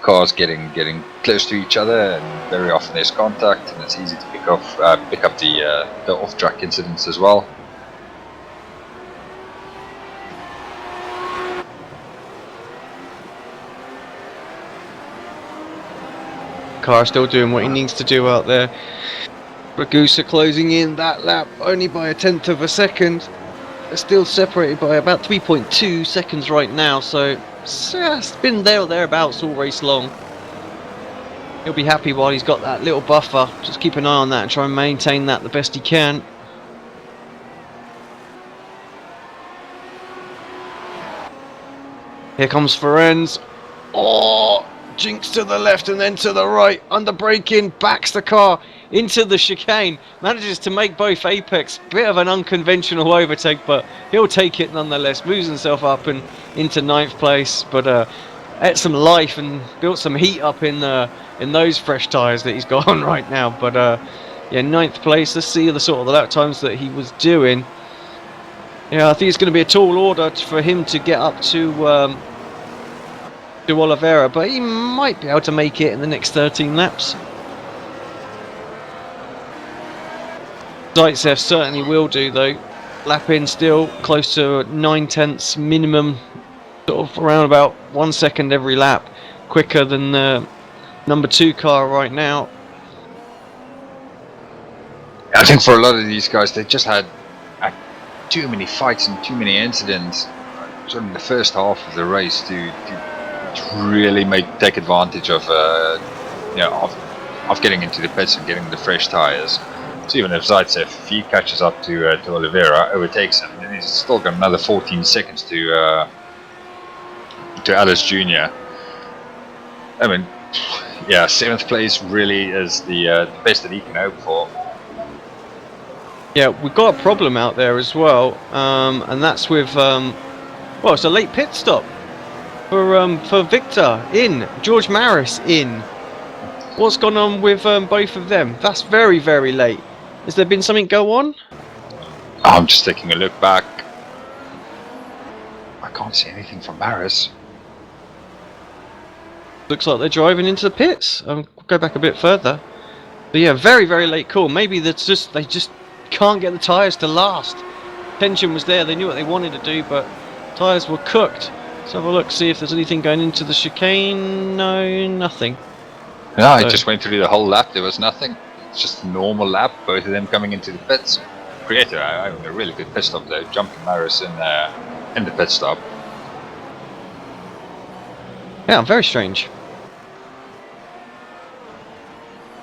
cars getting close to each other, and very often there's contact, and it's easy to pick up the off-track incidents as well. Car still doing what he needs to do out there. Ragusa closing in that lap only by a tenth of a second. They're still separated by about 3.2 seconds right now, so it's been there or thereabouts all race long. He'll be happy while he's got that little buffer. Just keep an eye on that and try and maintain that the best he can. Here comes Ferenz. Oh, jinx to the left and then to the right. Under braking, backs the car into the chicane. Manages to make both apex. Bit of an unconventional overtake, but he'll take it nonetheless. Moves himself up and into 9th place, but ate some life and built some heat up in those fresh tyres that he's got on right now. But yeah, 9th place. Let's see the sort of the lap times that he was doing. Yeah, I think it's going to be a tall order for him to get up to Oliveira, but he might be able to make it in the next 13 laps. Zaitsev certainly will do though. Lap in still close to 9/10 minimum, sort of around about 1 second every lap, quicker than the number 2 car right now. I think for a lot of these guys, they just had a too many fights and too many incidents during the first half of the race to really take advantage of of getting into the pits and getting the fresh tyres. So even if Zaitsev, if he catches up to Oliveira, overtakes him, then he's still got another 14 seconds to Alice Jr. I mean, yeah, 7th place really is the best that he can hope for. Yeah, we've got a problem out there as well, and that's with well, it's a late pit stop for Victor in, George Maris in. What's gone on with both of them? That's very, very late. Has there been something go on? I'm just taking a look back. I can't see anything from Maris. Looks like they're driving into the pits. Go back a bit further. But yeah, very, very late call. Maybe they just can't get the tyres to last. Tension was there. They knew what they wanted to do, but tyres were cooked. Let's have a look, see if there's anything going into the chicane. No, nothing. No, I just went through the whole lap. There was nothing. It's just a normal lap. Both of them coming into the pits. Created a really good pit stop though, jumping Maris in the pit stop. Yeah, very strange.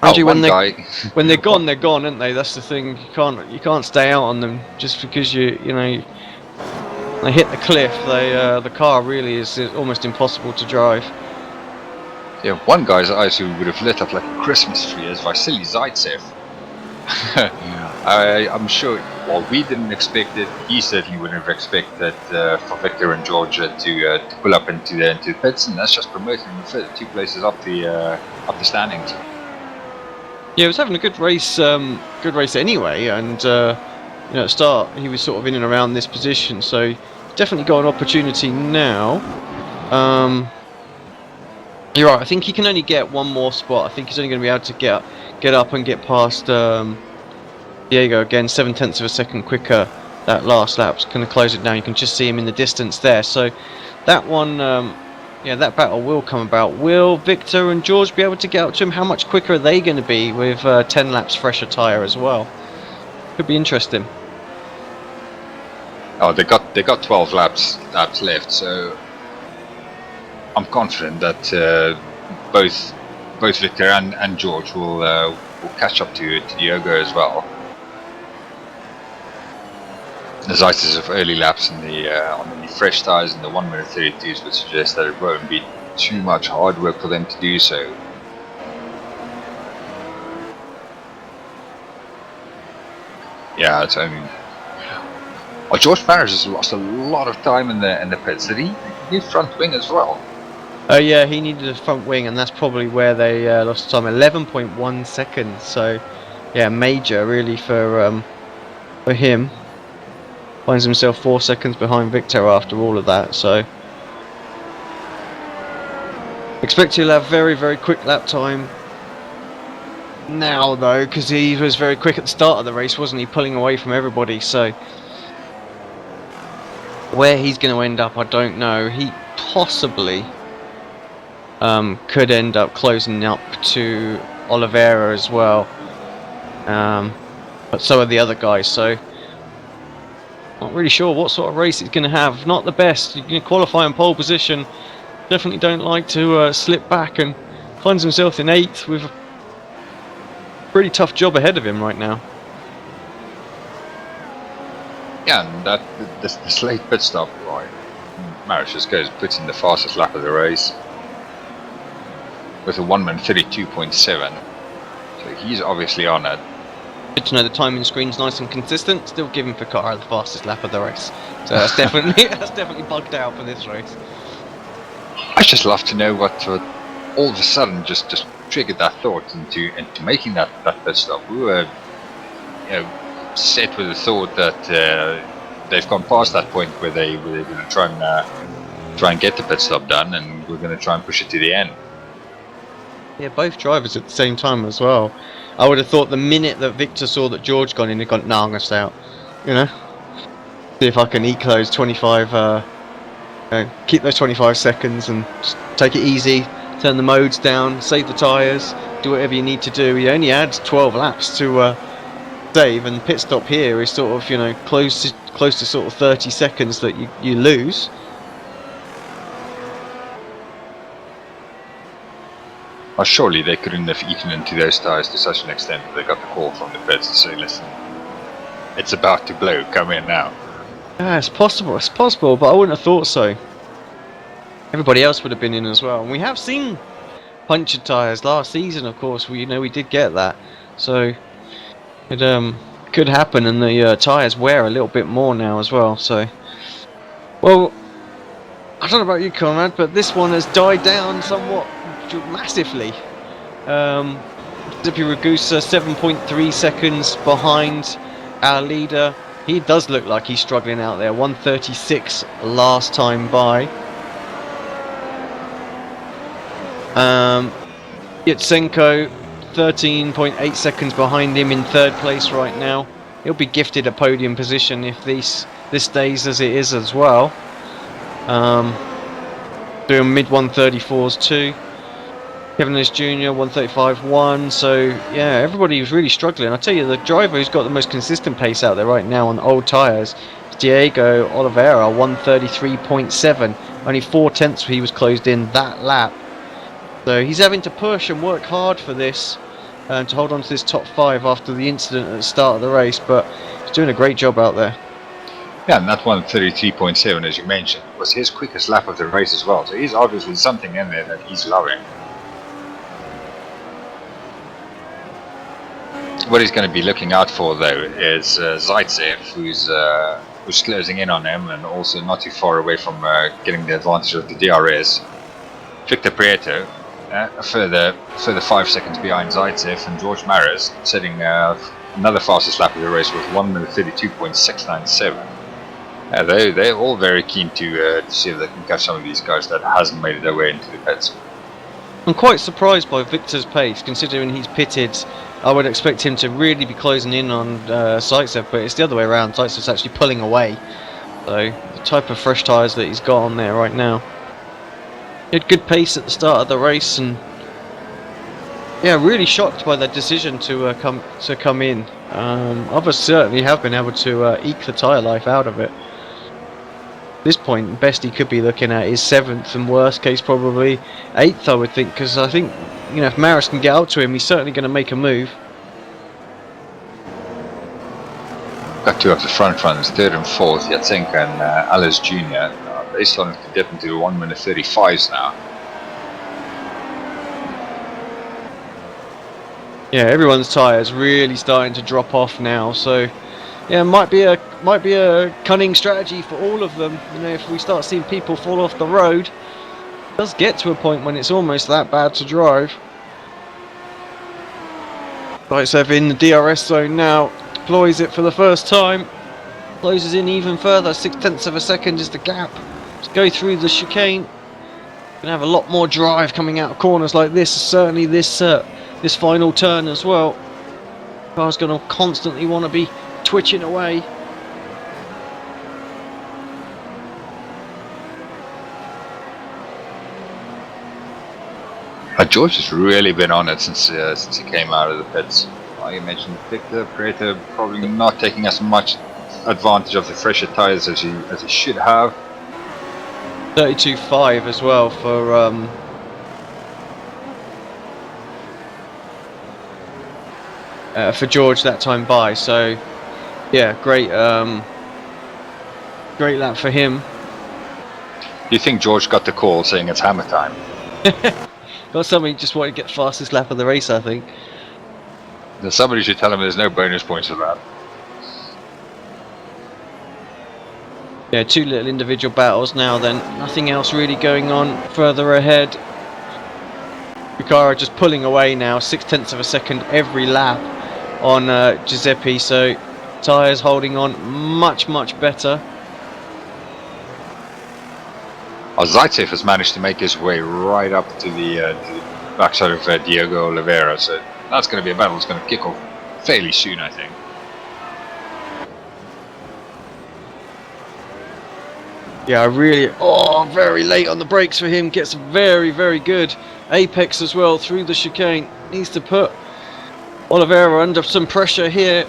When they're gone, aren't they? That's the thing. You can't stay out on them just because you they hit the cliff. The car really is almost impossible to drive. Yeah, one guy's eyes who would have lit up like a Christmas tree is Vasily Zaitsev. I'm sure. Well, we didn't expect it. He certainly wouldn't have expected for Victor and Georgia to pull up into the pits, and that's just promoting them 2 places up the standings. Yeah, he was having a good race anyway, and at the start he was sort of in and around this position, so definitely got an opportunity now. You're right. I think he can only get one more spot. I think he's only going to be able to get up and get past Diego again, 0.7 of a second quicker. That last lap's going to close it down. You can just see him in the distance there. So that one, that battle will come about. Will Victor and George be able to get up to him? How much quicker are they going to be with 10 laps fresher tyre as well? Could be interesting. Oh, they got 12 laps left, so I'm confident that both Victor and George will catch up to Diogo as well. The Zeiss of early laps on the fresh tyres and the 1 minute 32s would suggest that it won't be too much hard work for them to do so. Yeah, it's only. Well, George Maris has lost a lot of time in the pits. Did he need front wing as well? Yeah, he needed a front wing, and that's probably where they lost time. 11.1 seconds. So, yeah, major really for him. Finds himself 4 seconds behind Victor after all of that. So, expect he'll have very, very quick lap time now, though, because he was very quick at the start of the race, wasn't he? Pulling away from everybody. So, where he's going to end up, I don't know. He possibly could end up closing up to Oliveira as well, but so are the other guys, so not really sure what sort of race it's going to have. Not the best. You can qualify in pole position, definitely don't like to slip back, and finds himself in 8th with a pretty tough job ahead of him right now. Yeah, and this late pit stop, right, Maris just puts in the fastest lap of the race with a 1 minute 32.7, so he's obviously on it. Good to know the timing screen's nice and consistent. Still giving Ficarra the fastest lap of the race, so that's definitely bugged out for this race. I just love to know what all of a sudden just triggered that thought into making that pit stop. We were set with the thought that they've gone past that point where they're going to try and get the pit stop done, and we're going to try and push it to the end. Yeah, both drivers at the same time as well. I would have thought the minute that Victor saw that George gone in, he'd gone, "Nah, I'm going to stay out." See if I can eke those 25, keep those 25 seconds and just take it easy, turn the modes down, save the tyres, do whatever you need to do. He only had 12 laps to save, and pit stop here is sort of, you know, close to sort of 30 seconds that you lose. Well, surely they couldn't have eaten into those tyres to such an extent that they got the call from the pits to say, listen, it's about to blow, come in now. Yeah, it's possible, but I wouldn't have thought so. Everybody else would have been in as well. And we have seen punctured tyres last season, of course. We did get that, so it could happen, and the tyres wear a little bit more now as well. So, well, I don't know about you, Conrad, but this one has died down somewhat massively. Giuseppe Ragusa 7.3 seconds behind our leader. He does look like he's struggling out there. 1:36 last time by. Yatsenko 13.8 seconds behind him in third place right now. He'll be gifted a podium position if this stays as it is as well. Doing mid 134s too. Kevin Lewis Jr. 135.1. So yeah, everybody was really struggling. I tell you, the driver who's got the most consistent pace out there right now on old tyres is Diego Oliveira, 133.7. Only 4/10 he was closed in that lap. So he's having to push and work hard for this, to hold on to this top 5 after the incident at the start of the race. But he's doing a great job out there. Yeah, and that 133.7, as you mentioned, was his quickest lap of the race as well. So he's obviously something in there that he's loving. What he's going to be looking out for, though, is Zaitsev, who's closing in on him and also not too far away from getting the advantage of the DRS. Victor Prieto, a further 5 seconds behind Zaitsev, and George Maris setting another fastest lap of the race with 1:32.697. They're all very keen to see if they can catch some of these guys that hasn't made their way into the pits. I'm quite surprised by Victor's pace, considering he's pitted. I would expect him to really be closing in on Zaitsev, but it's the other way around. Zaitsev's actually pulling away. So the type of fresh tyres that he's got on there right now. He had good pace at the start of the race, and yeah, really shocked by their decision to come in. Others certainly have been able to eke the tyre life out of it. At this point, best he could be looking at is 7th, and worst case probably 8th, I would think, because I think, you know, if Maris can get up to him, he's certainly going to make a move. Got 2 of the front runners, 3rd and 4th, Yatsenko and Alice Jr. They're starting to dip into 1:35s now. Yeah, everyone's tyres really starting to drop off now, so yeah, might be a cunning strategy for all of them. You know, if we start seeing people fall off the road, it does get to a point when it's almost that bad to drive. Zaitsev in the DRS zone now, deploys it for the first time, closes in even further. 0.6 of a second is the gap. Let's go through the chicane. Gonna have a lot more drive coming out of corners like this. Certainly this final turn as well. Car's gonna constantly want to be twitching away. George has really been on it since he came out of the pits. Well, you mentioned Victor Prieto probably not taking as much advantage of the fresher tyres as he should have. 32.5 as well for George that time by. So yeah, great lap for him. Do you think George got the call saying it's hammer time? Got somebody just wanted to get the fastest lap of the race, I think. Somebody should tell him there's no bonus points for that. Yeah, 2 little individual battles now then. Nothing else really going on further ahead. Ricciardo just pulling away now, 0.6 of a second every lap on Giuseppe, so tyres holding on much better. Zaitsev has managed to make his way right up to the backside of Diego Oliveira, so that's going to be a battle that's going to kick off fairly soon, I think. Yeah, very late on the brakes for him. Gets very good apex as well through the chicane. Needs to put Oliveira under some pressure here.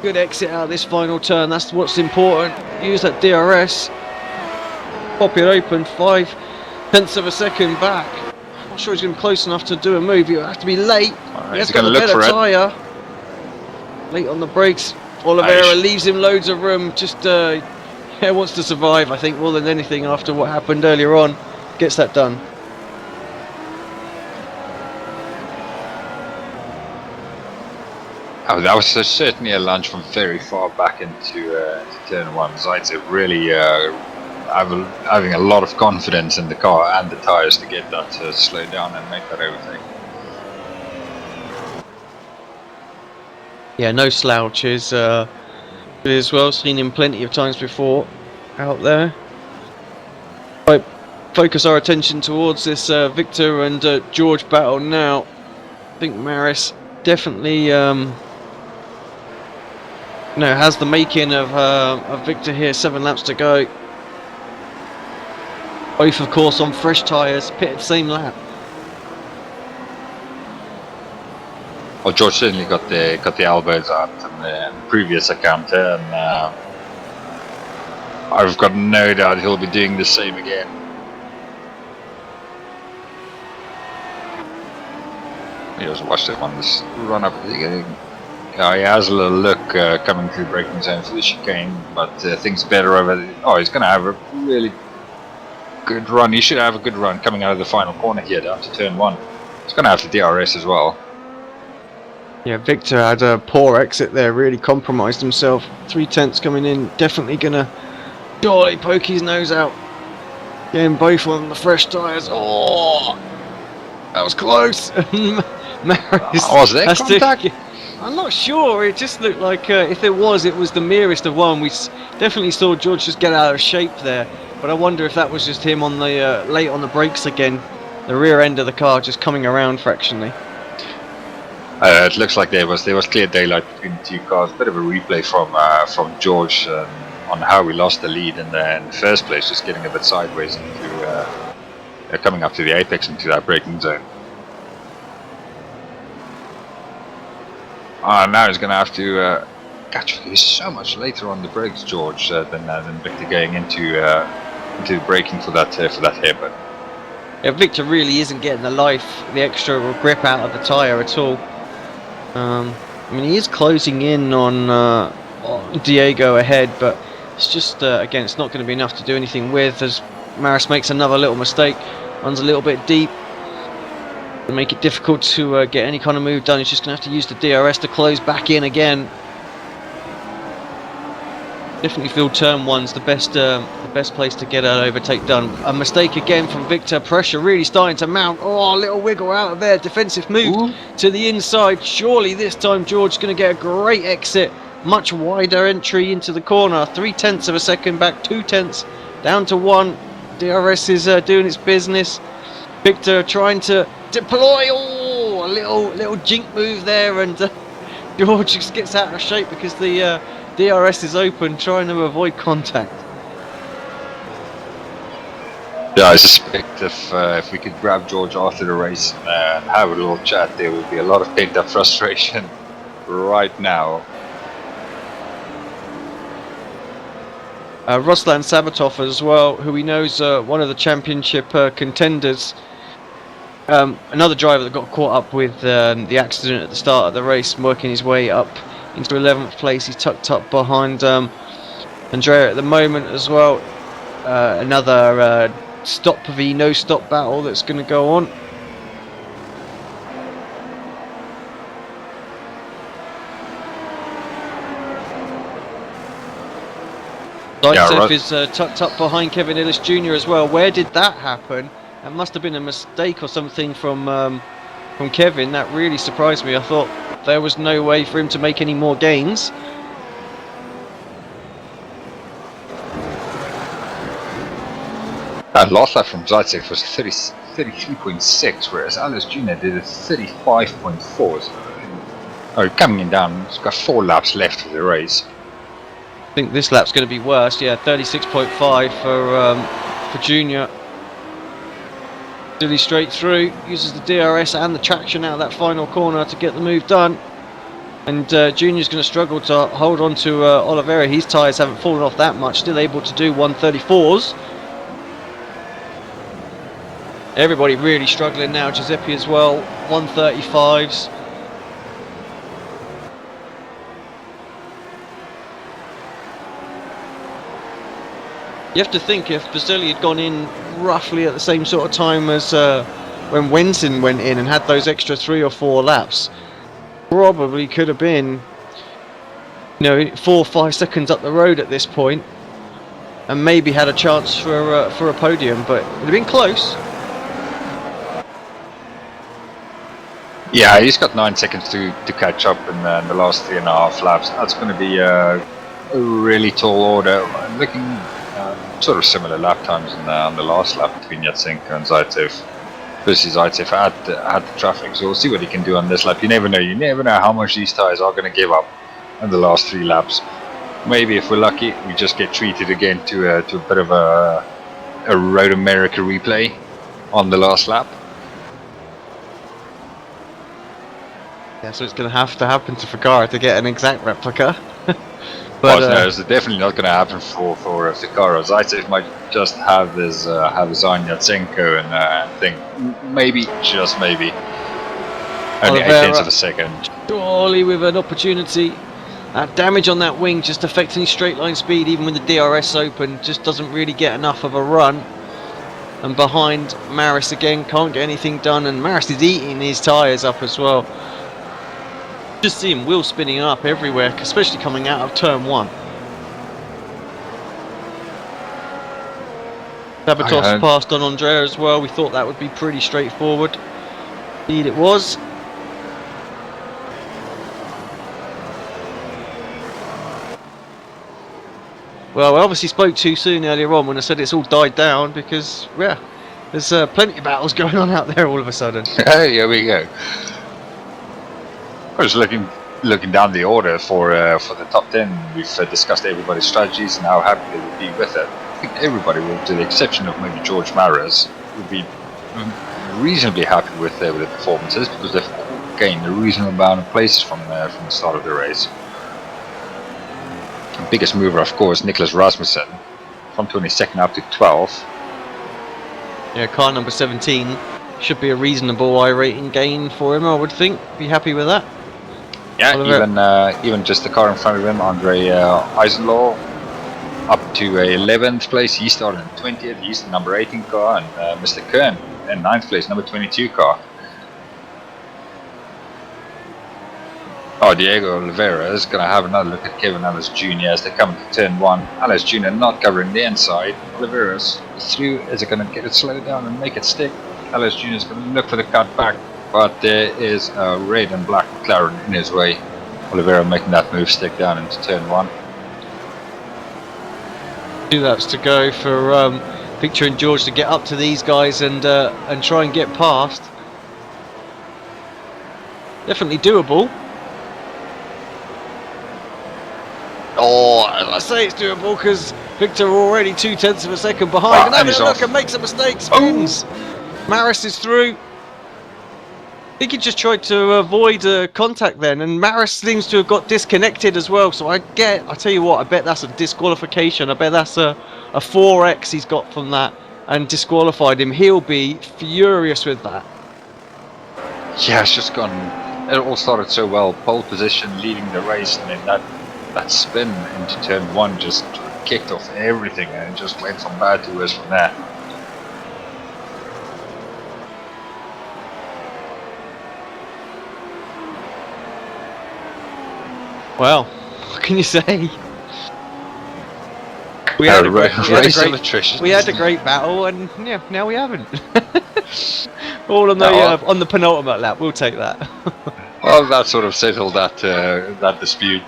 Good exit out of this final turn. That's what's important. Use that DRS. Pop it open. 5/10 of a second back. I'm not sure he's going to be close enough to do a move. He'll have to be late. He's got going a to look better for it. tyre. Late on the brakes. Oliveira leaves him loads of room. Just wants to survive, I think, more than anything after what happened earlier on. Gets that done. Oh, that was certainly a lunge from very far back into turn 1. Zaitsev really having a lot of confidence in the car and the tyres to get that slow down and make that overtake. Yeah, no slouches as well. Seen him plenty of times before out there. Right, focus our attention towards this Victor and George battle now. I think Maris definitely has the making of Victor here. 7 laps to go. Both, of course, on fresh tyres, pitted same lap. Well, George certainly got the elbows out in the previous account, and I've got no doubt he'll be doing the same again. You just watch that one just run up at the beginning. Yeah, he has a little look coming through braking zone for the chicane, but things better over. He's going to have a really good run. He should have a good run coming out of the final corner here down to turn 1. He's going to have the DRS as well. Yeah, Victor had a poor exit there, really compromised himself. 3/10 coming in, definitely gonna surely poke his nose out. Getting both on the fresh tyres. Oh, that was close. Maris Was there contact? I'm not sure. It just looked like if it was the merest of one. We definitely saw George just get out of shape there. But I wonder if that was just him on the late on the brakes again. The rear end of the car just coming around fractionally. It looks like there was clear daylight between the two cars. Bit of a replay from George on how we lost the lead in the first place, just getting a bit sideways into coming up to the apex into that braking zone. Now he's going to have to catch. He's so much later on the brakes, George, than Victor going into braking for that hairpin. Yeah, Victor really isn't getting the extra grip out of the tyre at all. I mean, he is closing in on Diego ahead, but it's just, again, it's not going to be enough to do anything with, as Maris makes another little mistake, runs a little bit deep. To make it difficult to get any kind of move done, he's just going to have to use the DRS to close back in again. Definitely feel turn 1's the best place to get an overtake done. A mistake again from Victor. Pressure really starting to mount. Oh, a little wiggle out of there. Defensive move to the inside. Surely this time George's going to get a great exit. Much wider entry into the corner. 3/10 of a second back. 2/10 down to 1. DRS is doing its business. Victor trying to deploy. Oh, a little jink move there, and George just gets out of shape because the DRS is open, trying to avoid contact. Yeah, I suspect if we could grab George after the race and have a little chat, there would be a lot of pent-up frustration right now. Ruslan Sabatov as well, who we know is one of the championship contenders. Another driver that got caught up with the accident at the start of the race, working his way up into 11th place. He's tucked up behind Andrea at the moment as well. Another stop v no stop battle that's going to go on. Zaitsev is tucked up behind Kevin Ellis Jr. as well. Where did that happen? That must have been a mistake or something from Kevin. That really surprised me. I thought there was no way for him to make any more gains. That last lap from Zaitsev was 33.6, whereas Ellis Jr. did a 35.4. So, coming in down, he's got 4 laps left of the race. I think this lap's going to be worse. Yeah, 36.5 for Junior. Dilly straight through, uses the DRS and the traction out of that final corner to get the move done. And Junior's going to struggle to hold on to Oliveira. His tyres haven't fallen off that much. Still able to do 134s. Everybody really struggling now. Giuseppe as well. 135s. You have to think if Baselli had gone in roughly at the same sort of time as when Wenson went in and had those extra 3 or 4 laps, probably could have been, you know, 4 or 5 seconds up the road at this point, and maybe had a chance for a podium, but it'd have been close. Yeah, he's got 9 seconds to catch up in the last 3.5 laps. That's going to be a really tall order. Looking sort of similar lap times on the last lap between Yatsenko and Zaitsev. Versus Zaitsev had the traffic, so we'll see what he can do on this lap. You never know. You never know how much these tyres are going to give up in the last 3 laps. Maybe if we're lucky, we just get treated again to a bit of a Road America replay on the last lap. Yeah, so it's going to have to happen to Figara to get an exact replica. But no, it's definitely not going to happen for Figara. Zaitsev might just have his eye on Yatsenko and think maybe, just maybe, only 0.8 of a second. Surely with an opportunity. That damage on that wing just affecting straight line speed, even with the DRS open, just doesn't really get enough of a run. And behind Maris again, can't get anything done, and Maris is eating his tyres up as well. Just see him wheel spinning up everywhere, especially coming out of turn 1. Sabatos passed on Andrea as well. We thought that would be pretty straightforward. Indeed it was. Well, I obviously spoke too soon earlier on when I said it's all died down, because, yeah, there's plenty of battles going on out there all of a sudden. Here we go. I was looking down the order for the top 10. We've discussed everybody's strategies and how happy they would be with it. I think everybody will, to the exception of maybe George Maris, would be reasonably happy with the performances, because they've gained a reasonable amount of places from the start of the race. The biggest mover, of course, Nicholas Rasmussen, from 22nd up to 12th. Yeah, car number 17 should be a reasonable iRating gain for him, I would think. Be happy with that. Yeah, even just the car in front of him, Andre Eisenlaw, up to 11th place. He started in 20th. He's the number 18 car, and Mr. Kern in 9th place, number 22 car. Oh, Diego Oliveira is going to have another look at Kevin Ellis Jr. as they come to turn 1. Ellis Jr. not covering the inside. Oliveira's through. Is it going to get it slowed down and make it stick? Ellis Jr. is going to look for the cut back, but there is a red and black McLaren in his way. Oliveira making that move stick down into turn 1. 2 laps to go for Victor and George to get up to these guys and try and get past. Definitely doable. Oh, I say it's doable because Victor already 0.2 of a second behind. And having a look and makes a mistake, spins. Maris is through. I think he just tried to avoid contact then, and Maris seems to have got disconnected as well. So I tell you what, I bet that's a disqualification. I bet that's a 4x he's got from that and disqualified him. He'll be furious with that. Yeah, it's just gone. It all started so well. Pole position, leading the race, and then that spin into turn 1 just kicked off everything, and it just went from bad to worse from there. Well, what can you say? We had a great battle, and yeah, now we haven't. All on the penultimate lap. We'll take that. Well, that sort of settled that dispute.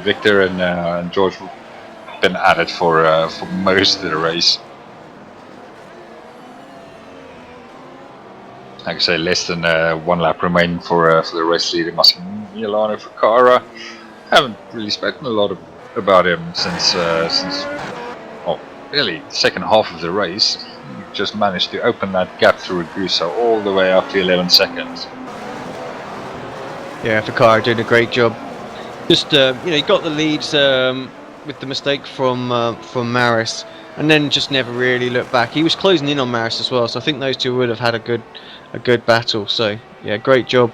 Victor and George have been at it for most of the race. Like I say, less than 1 lap remaining for the race leader, Massimiliano Figara. Haven't really spoken a lot about him since really the second half of the race. He just managed to open that gap through Ragusa all the way up to 11 seconds. Yeah, Ficarra doing a great job. Just he got the leads with the mistake from Maris, and then just never really looked back. He was closing in on Maris as well, so I think those two would have had a good battle. So yeah, great job.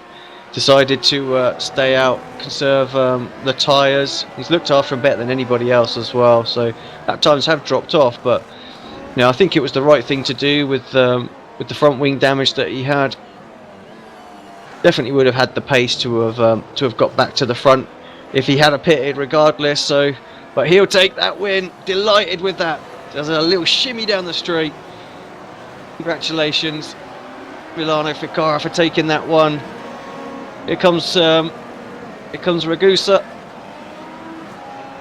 Decided to stay out, conserve the tyres. He's looked after them better than anybody else as well. So at times have dropped off, but I think it was the right thing to do with the front wing damage that he had. Definitely would have had the pace to have got back to the front if he had a pitted regardless. So, but he'll take that win. Delighted with that. Does a little shimmy down the straight. Congratulations, Milano Ficarra, for taking that one. Here comes Ragusa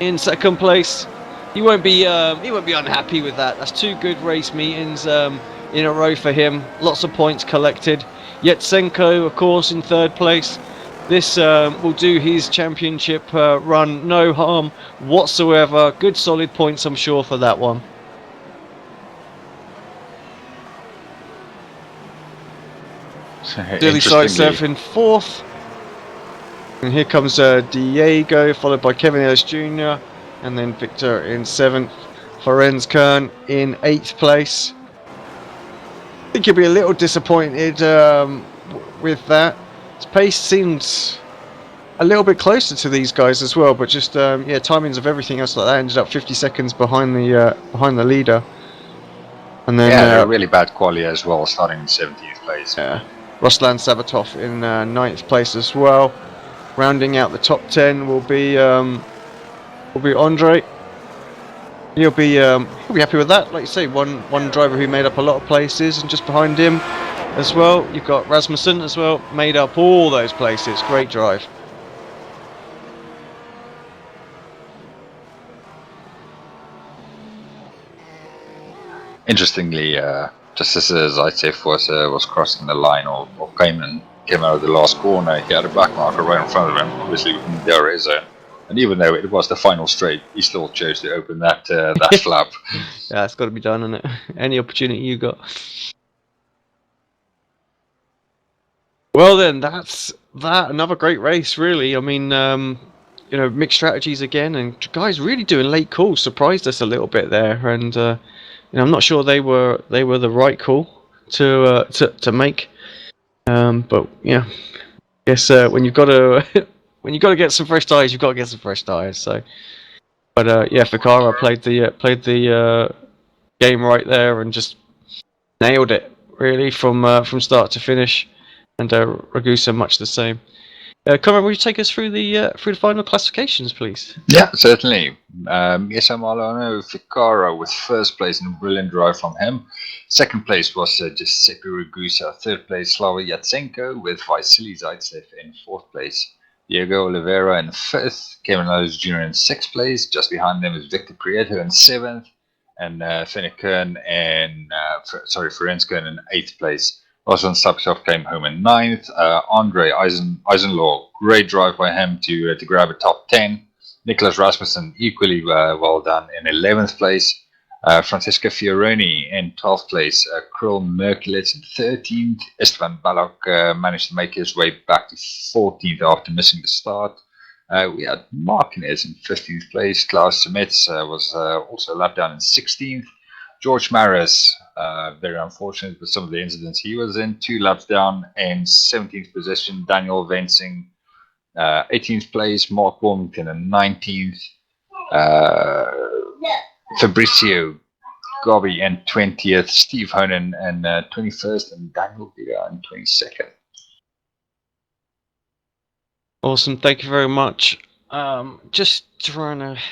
in second place. He won't be unhappy with that. That's 2 good race meetings in a row for him. Lots of points collected. Yetsenko, of course, in 3rd place. This will do his championship run no harm whatsoever. Good solid points, I'm sure, for that one. Dilly Sidesurf in 4th. And here comes Diego, followed by Kevin Ellis Jr. and then Victor in 7th. Ferenc Kern in 8th place. I think you'll be a little disappointed with that. His pace seems a little bit closer to these guys as well, but just timings of everything else like that ended up 50 seconds behind the leader. And then they're really bad quality as well, starting in 17th place. Yeah, Ruslan Sabatov in 9th place as well. Rounding out the top 10 will be Andre. He'll be happy with that. Like you say, one driver who made up a lot of places, and just behind him as well, you've got Rasmussen as well, made up all those places. Great drive. Interestingly, just as Zaitsev was crossing the line or came out of the last corner, he had a back marker right in front of him, obviously within the DRS zone. And even though it was the final straight, he still chose to open that flap. Yeah, it's got to be done, isn't it? Any opportunity you got. Well then, that's that. Another great race, really. I mean, mixed strategies again, and guys really doing late calls. Surprised us a little bit there, and I'm not sure they were the right call to make. But yeah, I guess when you've got to when you got to get some fresh tyres, you've got to get some fresh tyres. So, but Ficarra played the game right there and just nailed it really from start to finish, and Ragusa much the same. Conrad, will you take us through the final classifications, please? Yeah, certainly. Milano Ficarra with 1st place and a brilliant drive from him. 2nd place was Giuseppe Ragusa. 3rd place Slava Yatsenko with Vasily Zaitsev in 4th place. Diego Oliveira in 5th. Kevin Ellis Jr. in 6th place. Just behind them is Victor Prieto in 7th. And Ferenc Kern in 8th place. Ruslan Sabatov came home in 9th. Andre Eisenlaw, great drive by him to grab a top 10. Nicholas Rasmussen, equally well done, in 11th place. Francisco Fioroni in 12th place. Krill Merkulitz in 13th. Esteban Balak managed to make his way back to 14th after missing the start. We had Martinez in 15th place. Klaus Smits was also a lap down in 16th. George Maris, very unfortunate with some of the incidents he was in, 2 laps down in 17th position. Daniel Vensing, 18th place. Mark Wilmington in 19th. Fabricio Gobby in 20th. Steve Honan in 21st. And Daniel Villa in 22nd. Awesome, thank you very much. Just trying to see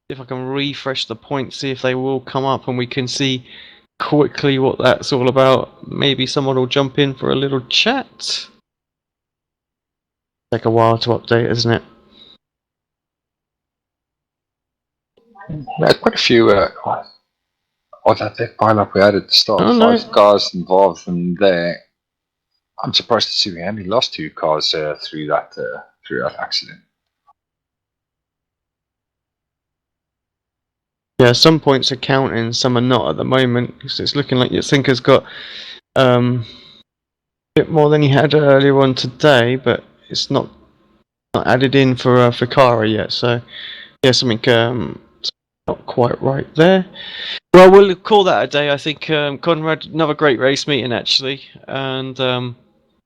if I can refresh the points, see if they will come up, and we can see quickly what that's all about. Maybe someone will jump in for a little chat. Take a while to update, isn't it? Yeah, quite a few. That big pile up we had at the start. Oh, 5 cars involved in there. I'm surprised to see we only lost 2 cars through that accident. Yeah, some points are counting, some are not at the moment. So it's looking like Yatsenko's got a bit more than he had earlier on today, but it's not not added in for Kara yet. So yeah, something not quite right there. Well, we'll call that a day. I think Conrad, another great race meeting actually, and time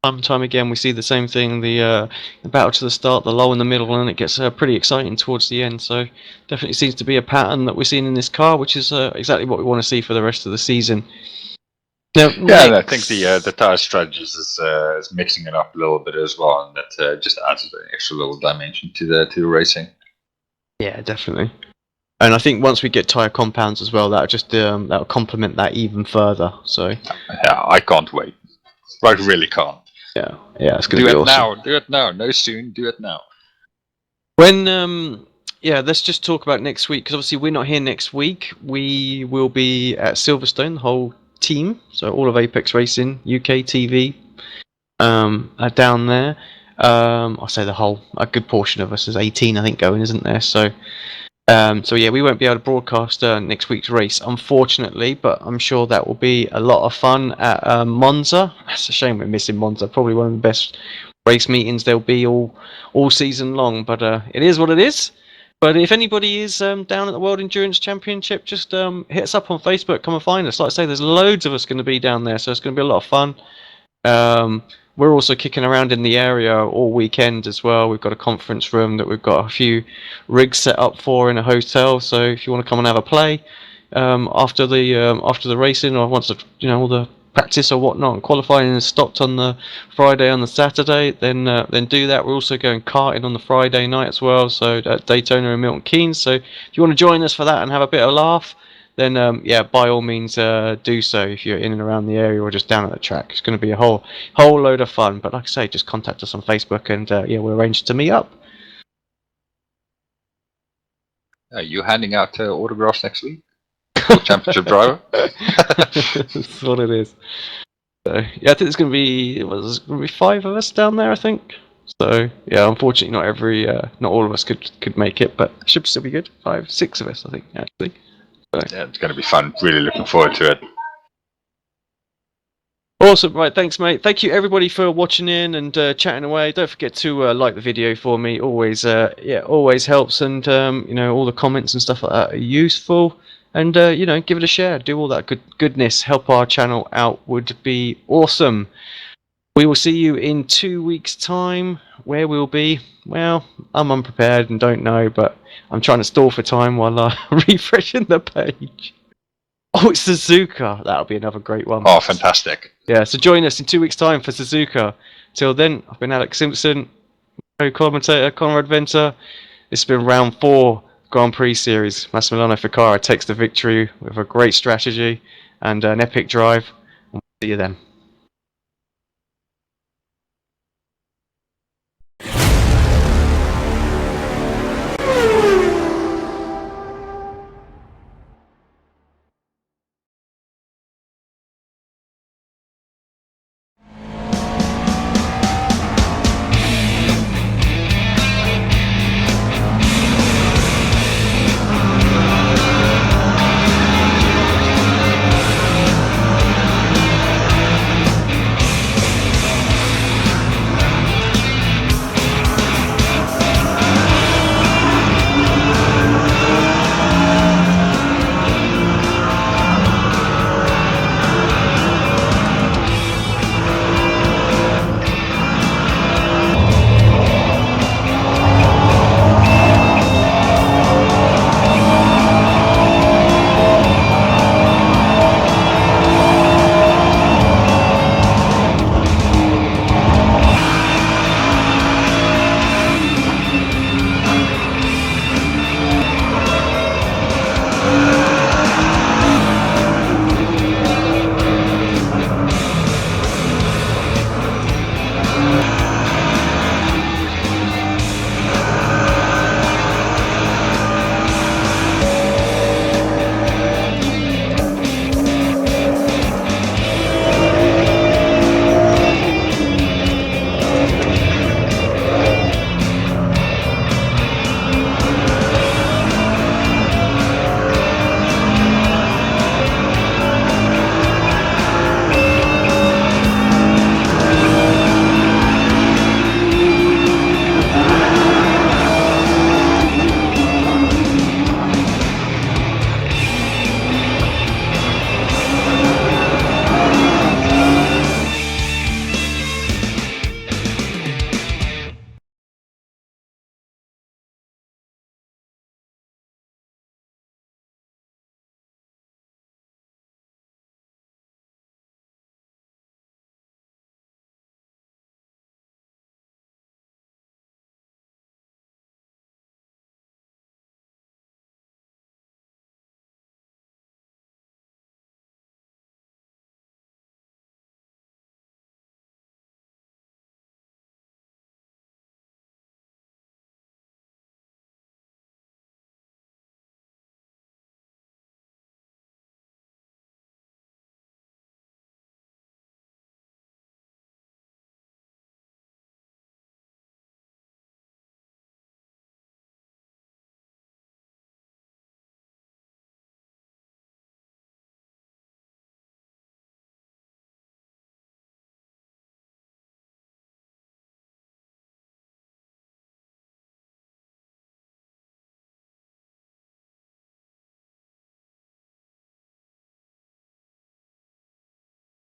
and time again we see the same thing: the battle to the start, the lull in the middle, and it gets pretty exciting towards the end. So definitely seems to be a pattern that we're seeing in this car, which is exactly what we want to see for the rest of the season. Now, Yeah, and I think the tire strategies is mixing it up a little bit as well, and that just adds an extra little dimension to the racing. Yeah, definitely. And I think once we get tyre compounds as well, that'll just that'll complement that even further. So yeah, I can't wait. I really can't. Yeah, it's gonna be awesome. Do it now. No soon. Do it now. When yeah, let's just talk about next week because obviously we're not here next week. We will be at Silverstone, the whole team, so all of Apex Racing UK TV are down there. I'll say the whole, a good portion of us. There's 18, I think, going, isn't there? So yeah, we won't be able to broadcast next week's race, unfortunately, but I'm sure that will be a lot of fun at Monza. It's a shame we're missing Monza. Probably one of the best race meetings there'll be all season long, but it is what it is. But if anybody is down at the World Endurance Championship, just hit us up on Facebook. Come and find us. Like I say, there's loads of us going to be down there, so it's going to be a lot of fun. We're also kicking around in the area all weekend as well. We've got a conference room that we've got a few rigs set up for in a hotel. So if you want to come and have a play after the racing, or once all the practice or whatnot, and qualifying is stopped on the Friday, on the Saturday, then do that. We're also going karting on the Friday night as well. So at Daytona and Milton Keynes. So if you want to join us for that and have a bit of a laugh, then yeah, by all means do so if you're in and around the area or just down at the track. It's going to be a whole load of fun. But like I say, just contact us on Facebook and yeah, we'll arrange to meet up. Are you handing out autographs next week? World Championship driver? That's what it is. So yeah, I think there's going to be 5 of us down there, I think. So yeah, unfortunately, not all of us could make it, but it should still be good. 5, 6 of us, I think, actually. So. Yeah, it's going to be fun. Really looking forward to it. Awesome, right, thanks mate. Thank you everybody for watching in and chatting away. Don't forget to like the video for me, always always helps, and all the comments and stuff like that are useful, and give it a share, do all that goodness, help our channel out, would be awesome. We will see you in 2 weeks time. Where we'll be, well, I'm unprepared and don't know, but I'm trying to stall for time while refreshing the page. Oh, it's Suzuka. That'll be another great one. Oh, fantastic. Yeah, so join us in 2 weeks' time for Suzuka. Till then, I've been Alex Simpson, co-commentator Conrad Venter. This has been round 4 Grand Prix Series. Massimiliano Ficara takes the victory with a great strategy and an epic drive. We'll see you then.